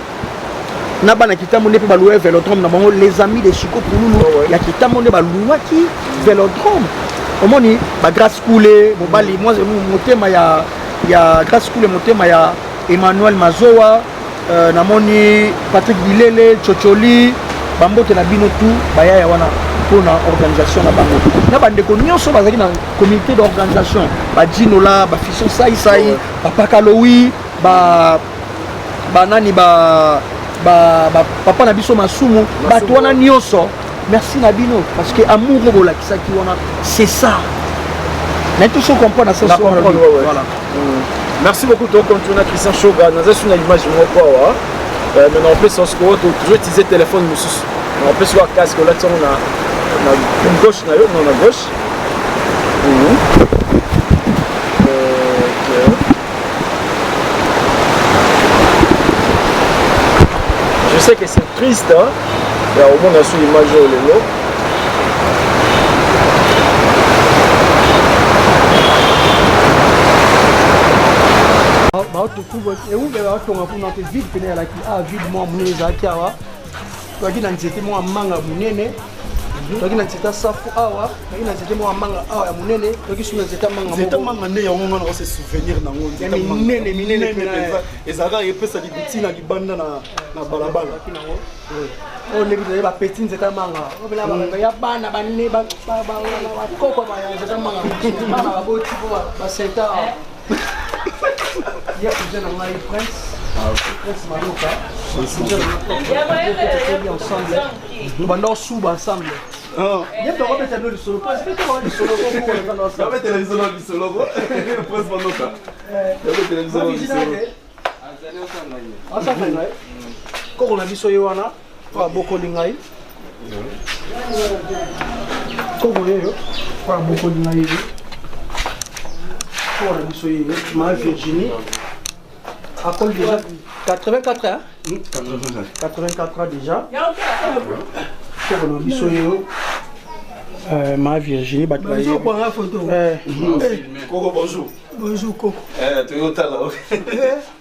na bana kitambo nde mpe balouwa vélodrome na bango les amis de Chico Pululu ya kitambo nde balouwaki vélodrome omoni bagrace coule mobali motema ya grace coule motema ya Emmanuel Mazowa namoni Patrick Bilele Chocholi bambote na bino tu bayaya wana mpona organisation na bango na bandeko nyonso bazalaki na comité d'organisation bajinola bafision saisai bapakalowi banani papa na biso masumu bato wana nyonso merci na bino parce que amour oyo bolakisaki wana c'est ça na tout ce comprendre ça voilà merci beaucoup to continue Christian Shoga naza suna image moko awa maintenant on peut sans que toujours utiliser téléphone mosusu on peut soit casque là tu na gauche na yo non na gauche je sais que c'est triste hein mais au moins on a su l'image au lelo baotokuba eumbe baotonga kuna mpe vide pene yalaki vide mwa monene ezalaki awa toaki na nzete mwa manga monene toaki na nzete asafu awa toaki na nzete mwa manga awa ya monene toaki su na nzete manga nde yango ngana ose souvenir nango minene ezalaka epesa libutina libanda na balabala oyo ndebi tozali bapeti nzete manga obela ya bana banne bakoko nzete manga bana baboti po basenta il y a plusieurs dans my Prince Maluka ensemble nous bandons sous ensemble il y a pas de solo parce que tu vas du solo pour mettre les solo du solo Prince Maluka il y a télévision du solo ensemble quand on a dit soyo wana pas beaucoup lingai comment yo pas beaucoup lingai pour la mission ma Virginie à col déjà 84 ans 84 ans déjà pour la mission ma Virginie bonjour pour la photo Coco bonjour Coco Toyota là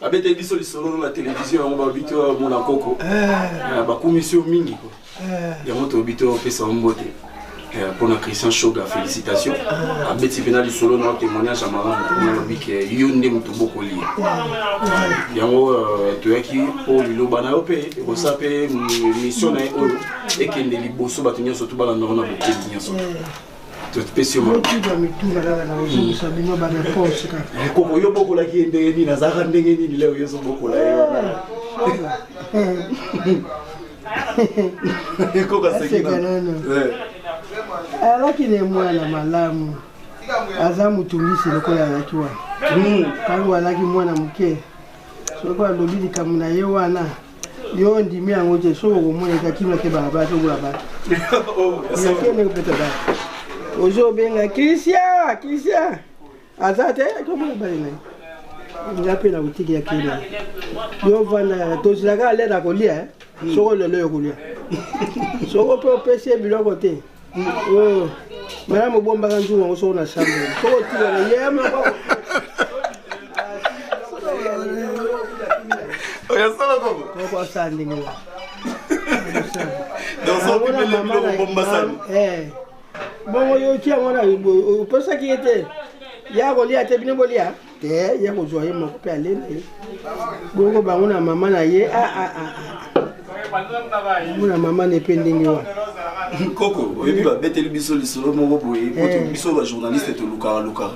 abete biso lisolo na télévision on va bito mon Coco ba commission mingi ko ya moto bito pesa mbote pour Christian Shoga félicitations abeti pena lisolo na témoignage amaranga na bike yonde muto bokoli yango toyaki o liloba na yo pe ko sape mission na o ekende liboso bato nyonso to bala na bokeli nyonso to spécialement comme yo bokola ki ndenge ni nazaka ndenge ni leo yeso bokola yo koka sekina alaki ne mwana malamu aza mutumisi lokola alaki wana tango alaki mwana moke soko alobi likambo na ye wana yo ndimi yango te soko komona ekakimaki balabala tokola bato yakende kopeta bato ozobenga Christian aza te komona bale na ye nga mpe na butiki ya kina yo vanda tozilaka aleda kolia soko lelo yo kolia soko mpe opesi ye biloko te madame bombaka nzungu yango soko na chambre soko tika na ye moko oyasala koko koko asala ndenge Dans son petit bébé, bon, yo tia ngona o posa ki était. Ya ko lia te bino bolia. Te ya ko joye mo pe ale. Bongo ba ngona mama na ye Muna mama ne pending yo. Coco, oyebi ba beteli biso lisolo moko boye, poto biso ba journaliste to luka.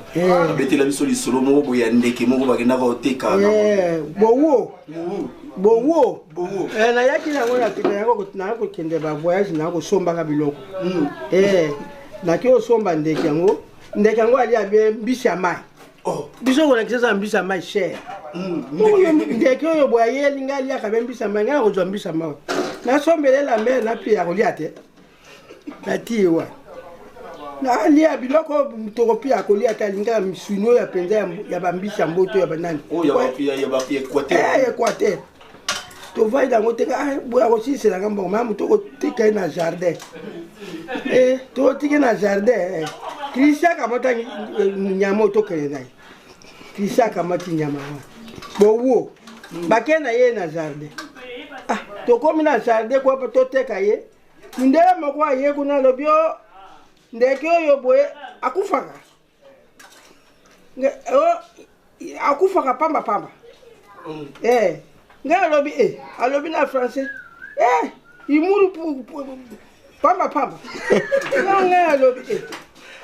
Beteli biso lisolo moko boye ndeke moko bakenda ko teka na. Bowo. Na yaki na ngona tika yango na ko kende ba voyage na ko somba ka biloko. Na ki o somba ndeke yango ali abe mbisa mai. Biso ko na kisa mbisa mai cher. Ndeke yo boye linga ali aka mbisa mai ngana ko zo mbisa mai. Na sombele la mer na pia ko liate. Na tiwa. Na ali abiloko mtoko pia ko liate linga misuno ya penza ya bambisa mboto ya banani. Ya ba Équateur. Tu vas dans le terrain, aussi c'est la gambe, maman, tu vas dans le jardin. Tu vas dans le jardin. Christian Kamata Nyamoto Kenai. Christian Kamati Nyama. Bon, Bakena est dans le jardin. Ah, tu comme dans le jardin, quoi, pour te cahier. Nde mokwa ye kuna lobio ndeke yo boye akufaka. Akufaka pamba. Nga alobi na français. Imuru pamba. Nga alobi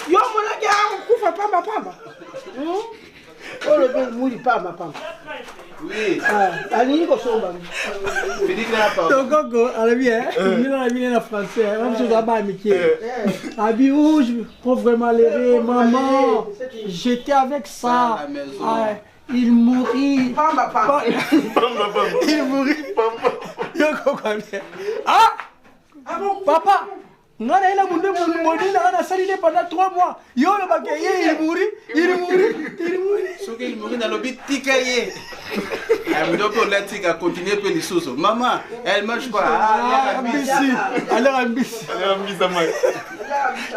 yo mona ke akufa pamba. Olobi muri pamba. Oui. Ani ko somba. Donc Gogo, alobi il na français. Même chose là-bas Mickey. Abi où je prends vraiment les maman. J'étais avec ça. Il mourit. Pamba. Il mourit. Yo comprends. Ah! Papa! Non, il a mouru pendant 3 mois. Yo le bagay, il mourit. Ce qu'il mourit dans le bit tikaye. Elle me donne pour la tika continuer pour les sous. Maman, elle mange pas. Alors ambitieux.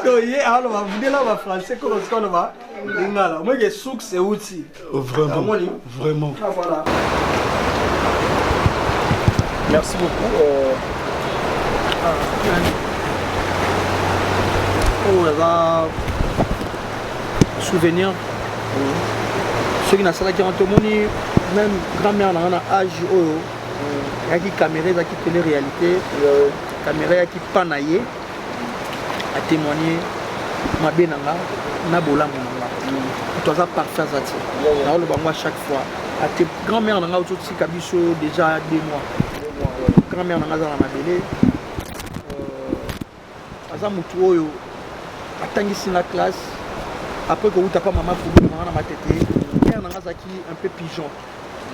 Donc alors vous là va français comment est-ce qu'on va? Lingala. Moi je souk c'est outil. Vraiment. Voilà. Merci beaucoup. là souvenir. Ceux qui n'ont pas de même grand-mère dans âge il y a qui caméra, il y a qui télé-réalité, caméra qui panaye à témoigner ma benanga na bola monanga. Tu as parfait zati. Na le bango chaque fois. À tes grand-mère nanga autoti kabiso déjà 2 mois. Grand-mère nanga za na belé. Aza mutu oyo atangisi na classe. Après que vous n'avez pas maman pour nous, on a tête. Mère nanga zaki un peu pigeon.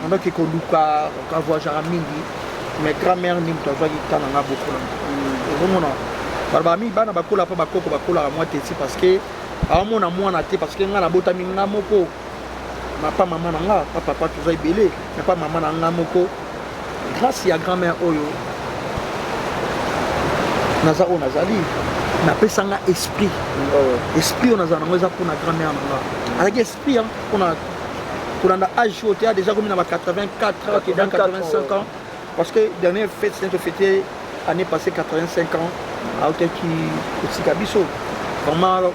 On a qui konduka, on voit Jaramindi. Mais grand-mère ni tu vois qui t'a nanga beaucoup là. Barbami bana bakola pa bakoko bakola à moi teti parce que à mon amour na té parce que nga na botami nga moko ma pas maman nanga papa tu vas belé mais pas maman nanga moko grâce à grand-mère oyo naza o nazali na pesanga esprit esprit on azana ngoza pour na grand-mère nanga avec esprit hein pour na âge au théâtre déjà comme na 84 ans qui dans 85 ans parce que dernière fête c'était fêté année passée 85 ans à hauteur qui aussi kabiso vraiment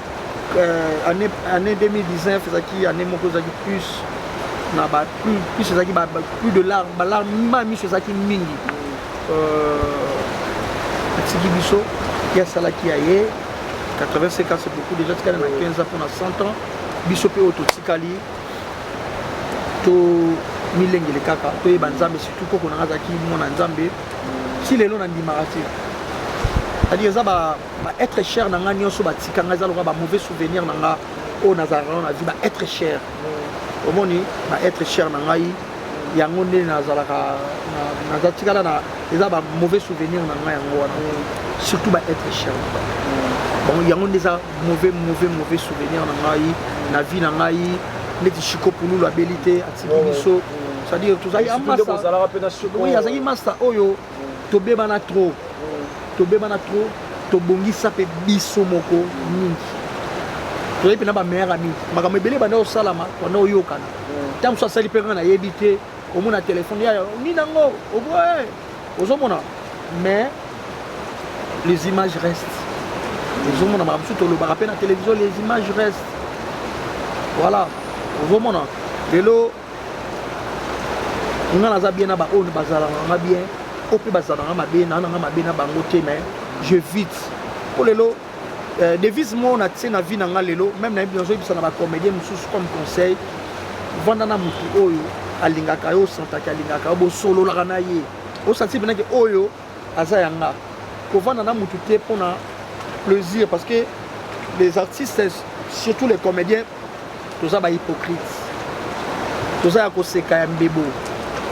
année 2019 c'est année mon cause plus na ba plus c'est plus de larmes mami c'est ça qui mingi petit biso il y a ça là qui aille 85 ans c'est beaucoup déjà tu as 15 ans pour 100 ans biso pe autotikali to milenge le kaka to e banzambe surtout ko na zaki mona nzambe si lelo na ndimarati c'est-à-dire ça va être cher dans la nyoso batika ngaza lo ba mauvais souvenir nanga o nazara na vie ba être cher au moni ba être cher nanga yi yango nde nazala ka na zatika na eza ba mauvais souvenir nanga yango wana surtout ba être cher bon yango nde za mauvais souvenir nanga yi na vie nanga yi neti chiko pour nous la belité atiki biso c'est-à-dire tout ça y a massa oui azaki massa oyo to bebana trop tobebana trop tobongisa pe biso moko mingi toyebi pe na ba meilleur ami makambo ebele bana osalama wana oyokana ntango so asali mpe nga nayebi te omona telefone ya ni nango oboye ozomona mais les images restent. Les hommes on a rappelé la télévision, les images restent. Voilà. Au moment lelo on a bien na ba on bazala na bien opi bazala na mabe na mabe na bango te mais je vite pour lelo devise moi on a tient na vie na lelo même na bien ça na ba comédien mususu comme conseil vanda na mutu oyo alingaka yo santaka alingaka bo solo la na ye o senti bien que oyo aza yanga ko vanda na mutu te pour na plaisir parce que les artistes surtout les comédiens tous ba hypocrites tous ça ko seka ya mbebo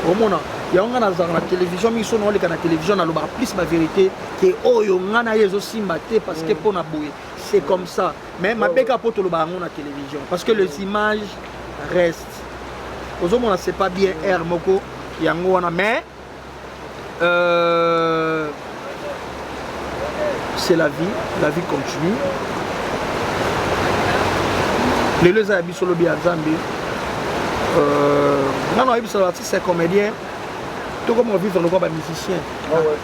au moment ya on a na télévision mi sono na télévision na loba plus ma vérité que oyo ngana yezo simba te parce que pour na boye c'est comme ça mais ma beka poto loba na télévision parce que les images restent aux hommes on sait pas bien air moko yango wana mais c'est la vie continue. Les deux habits sur le bien Zambie. Non, c'est comédien. Tout comme on vit dans le corps musicien.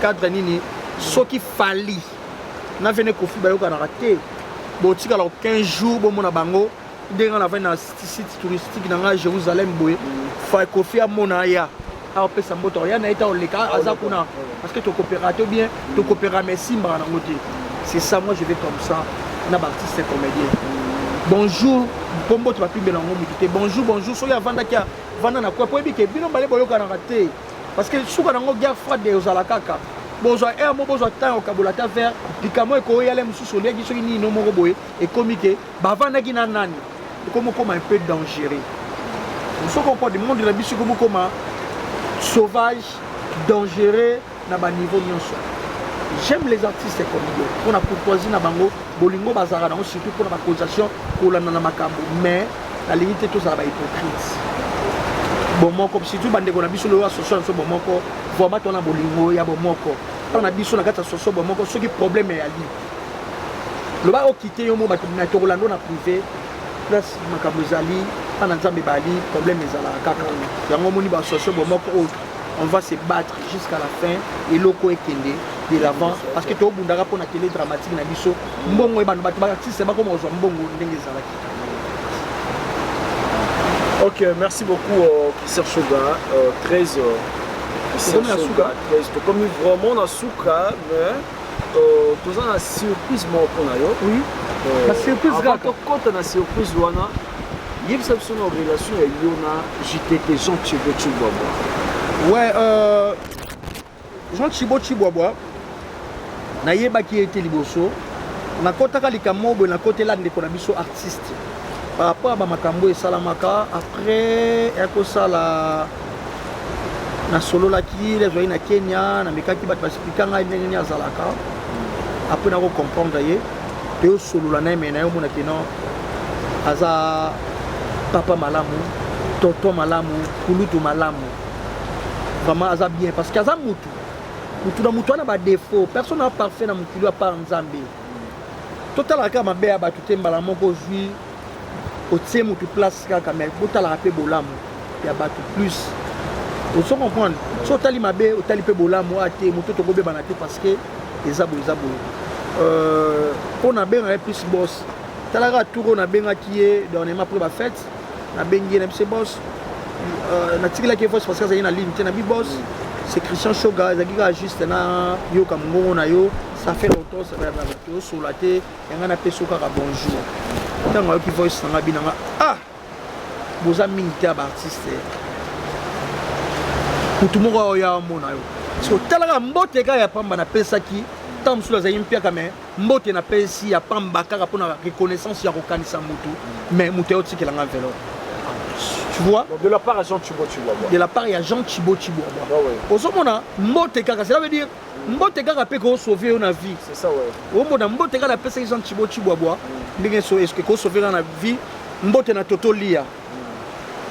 Cadre nini, ce qui fallait. N'a venu Kofi Bayo qu'on a raté. Bon, tu as 15 jours, bon, mon abango. Dès qu'on a fait un site touristique dans Jérusalem, boy, faut Kofi à Monaya. Alors, ça me moto rien n'a été au Leka, Azakuna. Parce que tu coopères bien, tu coopères mais Simba dans côté. C'est ça, moi je vais comme ça. On a artiste, c'est comédien. Bonjour, Pombo, tu vas plus bien en bonjour, bonjour. Soyez avant d'ailleurs, vendant à quoi pour éviter que Bino Balé Boyo qu'on a raté. Parce que sous la guerre froide aux Alakaka. Bonjour, et un mot, bonjour, temps au Kabulata vert. Du Camo et Koya, les Moussou Solia qui sont ni no moroboé et comique. Bavana qui n'a nani. Comme un peu dangereux. Nous sommes pas du monde de la biche comme sauvage, dangereux, na ba niveau nyonso. J'aime les artistes comédiens. On a courtoisie na bango, bolingo bazara na surtout pour la causation pour la nana makambo. Mais la limite tout ça va hypocrite. Bon moko surtout bande ko na biso lo association so bon moko, vraiment ton na bolingo ya bon moko. On a biso na kata association bon moko, ce qui problème est ali. Le ba o quitter yo mo ba na to rolando na privé. Plus makambo zali, pas na nzambe bali, problème ezala kaka. Yango moni ba association bon moko on va se battre jusqu'à la fin et loko ekende de l'avant parce que to bundaka pour la télé dramatique na biso mbongo ebana batu ba artiste ba comme ozo mbongo ndenge zalaki. Ok, merci beaucoup Christian Shoga 13 Christian Shoga 13 to comme vraiment na suka mais tous en surprise mo pour na yo. Oui. La surprise ga to kota na surprise wana yebisa biso na relation ya yo na JTT Jean Chibobo. Ouais, Jean Chibobois, na yeba qui était liboso, na kota kalika mobo na côté là ndeko na biso artiste. Par rapport à makambo et salamaka après eko sala na solo la ki les joyeux na Kenya na mekaki bat basipika nga ndenge nya zalaka. Après na ko comprendre ye, te solo la na mais na yo mona keno aza papa malamu, toto malamu, kulutu malamu. Vraiment aza bien parce que aza mutu na mutu ana ba défaut personne n'a parfait na mukili à part Nzambe total aka mabe ya ba tutembala moko jui otie mutu place kaka mais botala rapé bolamu ya ba plus on se comprendre so tali mabe otali pe bolamu ate mutu to gobe banate parce que ezabo pour na benga plus boss talaka touro na benga qui est dernièrement pour ba fête na bengi na MC boss na tikila ke force parce que ça y a ligne na bi boss c'est Christian Shoga zagiga juste na yo kamungo na yo ça fait longtemps ça va yo solaté yanga na peso kaka bonjour tango ki voice na binanga boza mingi ba artiste kutumo ya mona yo so talaka mbote ka ya pamba na pesa ki tam sula za impia kame mbote na pesi ya pamba kaka pona reconnaissance ya kokanisa mutu mais mutu yo tikela nga vélo. Tu vois? Donc de la part à Jean Chibobois. De la part à Jean Chibobois. Au moment Mbote Kaka, cela veut dire Mbote Kaka peut sauver une vie. C'est ça, ouais. Au moment Mbote Kaka peut sauver Jean Chibobois. Est-ce que sauver une vie? Mbote na Totolia.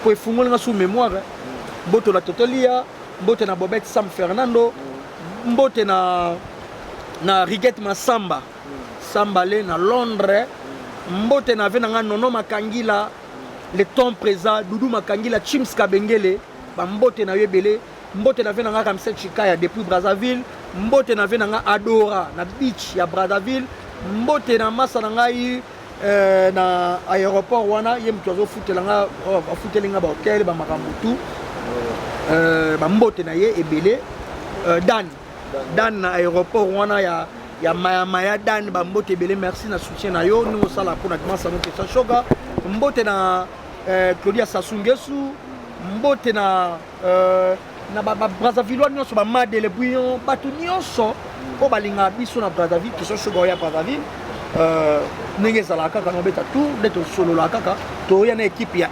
Pour fouiller sous mémoire. Mbote na Totolia. Mbote na Bobette Sam Fernando. Mbote na Riguette Massamba. Sambale na Londres. Mbote na Venanga Nono Makangila. Le temps présent, Doudou Makangila, Chims Kabengele, Bambote na Yebele, mbote na venanga Ramsey Chikaya depuis Brazzaville, mbote na venanga Adora na beach ya Brazzaville, mbote na masa na ngai na aéroport wana ye mtu azofutelanga afutelinga ba hotel ba makambo tout ba mbote na ye ebele Dan na aéroport wana ya maya Dan ba mbote ebele merci na soutien na yo nous sala pour na commencer notre Christian Shoga mbote na Claudia Sasungesu mbote na Brazzaville nyonso ba Madele Bouillon batu nyonso o balinga biso na Brazzaville Christian Shoga ya Brazzaville ndenge ezalaka kaka nobeta tout nde tosolola kaka toya na équipe ya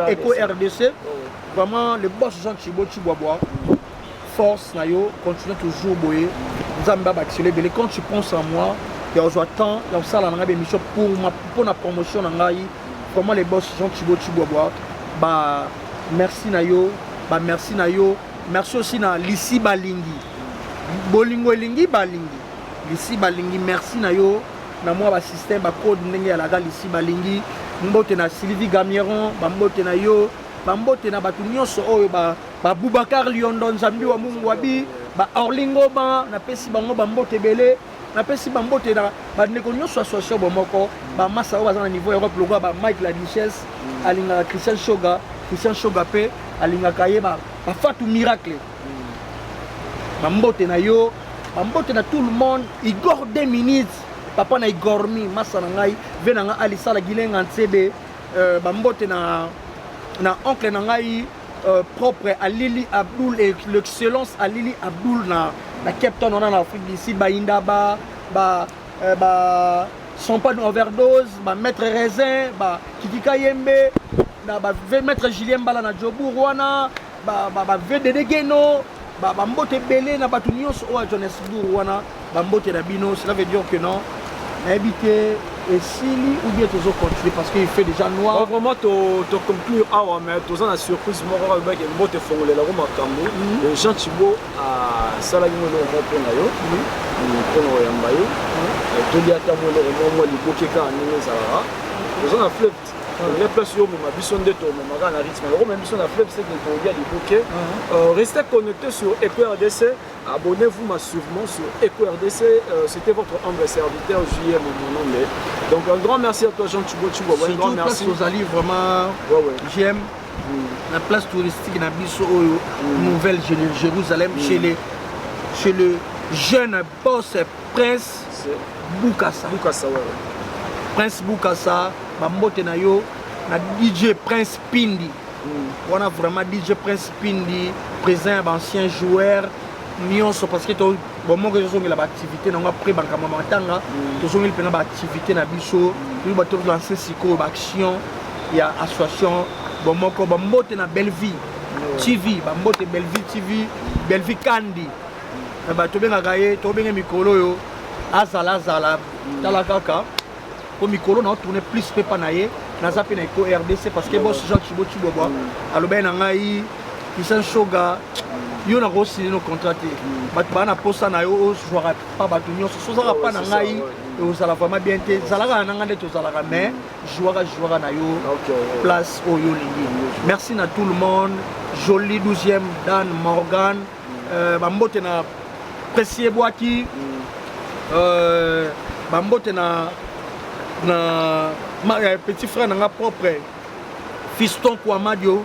Eco RDC vraiment le boss Jean Chibo Chiboaboa force na yo continue toujours boye nzamba bakisele bele quand tu penses à moi ya ozwa temps ya osala na émission pour na promotion na ngai vraiment les boss Jean Chibo Chiboaboa ba merci na yo merci aussi na Lisi Balingi bolingo elingi balingi Lisi Balingi merci na yo na moi ba système ba code ndenge ya laga Lisi Balingi mbote na Sylvie Gamiron ba mbote na yo ba mbote na batu nyonso oyo ba Boubacar Lyondo Nzambi wa Mungu wabi ba Orlingo ba na pesi bango ba mbote belé na pesi ba mbote na ba ndeko nyonso associé bomoko ba massa oyo na niveau Europe logo ba Mike la Duchesse alinga Christian Shoga pe alinga kaye ba Fatou Miracle ba mbote na yo ba mbote na tout le monde Igor 2 minutes papa na Igormi massa na ngai venanga Alissa la Gilenga Ntsebe ba mbote na oncle na ngai propre à Lili Abdoul et l'excellence à Lili Abdoul na Cape Town en Afrique d'ici ba Indaba ba sont pas d'overdose ba maître Raisin ba Kikika Yembe na ba maître Julien Bala na Jobu Rwanda ba VDD Geno ba mbote belé na batu nyonso o Johannesburg Rwanda ba mbote na bino cela veut dire que non habiter et Sili ou bien toujours continuer parce qu'il fait déjà noir. Vraiment, tu conclure mais tu as une surprise. Moi, je vais te faire la Roma Kamou. Jean Chibo à Salagino pour Nayo. Pour Yambayo. Tu dis à ta moule au moment où il faut que tu aies un flip. Les places sur ma mission de ton maman à rythme. Alors, même si on a flip, c'est que tu as des bouquets. Restez connectés sur Eco RDC. Abonnez-vous massivement sur Eco RDC. C'était votre humble serviteur, JM, mon nom. Donc, un grand merci à toi, Jean Chibo. Un grand merci aux alliés, vraiment. J'aime la place touristique dans Bisso, Nouvelle Jérusalem, chez le jeune boss Prince Boukassa. Prince Boukassa, Bambote Nayo, na DJ Prince Pindi. On a vraiment DJ Prince Pindi, présent, ancien joueur. Parce que bon, moi, je suis activité dans après Banka Mamatanga, je suis activité dans Bisso, je suis lancé action, il y a association, bon, moi, je suis Belleville TV, Belleville Candy. Je suis Mikolo, Azala, Talakaka. Pour Mikolo, on a tourné plus que Panaye, on a zappé na Eco RDC parce que boss Jean Chibo Chiboaboa, alors ben nangai, Christian Shoga, yo na signé nos contrats. Bat bana posa na yo jouera pas batu nyonso, so zala pas nangai, et vous allez vraiment bien te, zalaka nangande to zalaka mais jouera na yo place au yo lingi. Merci à tout le monde, Joli 12e Dan Morgan, bambote na Pressier Boaki, bambote na petit frère n'a propre Fiston Kouamadio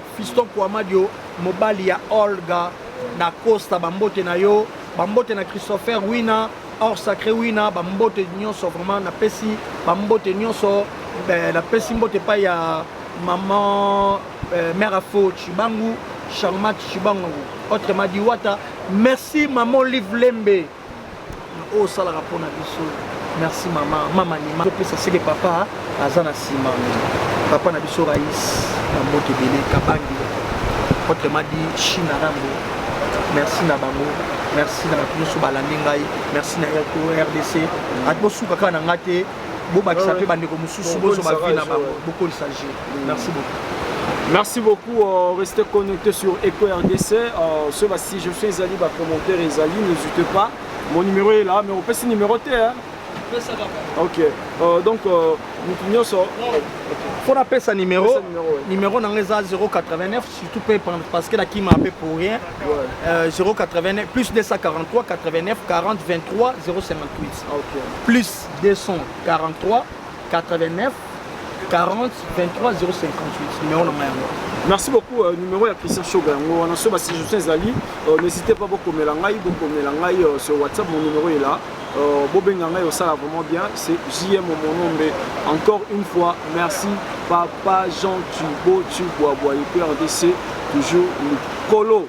Mobali ya Olga na Costa bambote na yo bambote na Christopher Wina hors sacré Wina bambote nyonso vraiment na pesi bambote nyonso na pesi mbote pa ya maman mère Afo Chibangu Charmat Chibangu autre madi wata merci maman Liv Lembe o sala rapona biso. Merci maman Nima. C'est que papa Azana Sima. Papa Nabiso Raïs, Namote Bele, Kabangi. Autrement dit, China Rambo. Merci Nabango. Merci Nabakuno Balandingai. Merci na RDC. Atbosu Kaka Nangate. Boba Kisape Bandeko Mususu Bozo Bavi Nabango. Beaucoup il s'agit. Merci beaucoup. Merci beaucoup. Restez connectés sur Eco RDC. Si je fais Zali, commentaire et Zali, n'hésitez pas. Mon numéro est là, mais on peut s'y numéroter. Ok. Donc, nous sommes. Faut appeler ça numéro. Numéro dans les 089, surtout parce que la qui m'a appelé pour rien. 089 plus 243 89 40 23 058. Plus 243 89 40 23 058. Numéro dans Merci beaucoup. Numéro de Christian Shoga. On a sur Zali. N'hésitez pas beaucoup à sur WhatsApp. Mon numéro est là. Bobengangai, ça va vraiment bien. C'est JM mon nom. Encore une fois, merci Papa Jean Tubo Tubois. Et puis on dit c'est toujours le colo.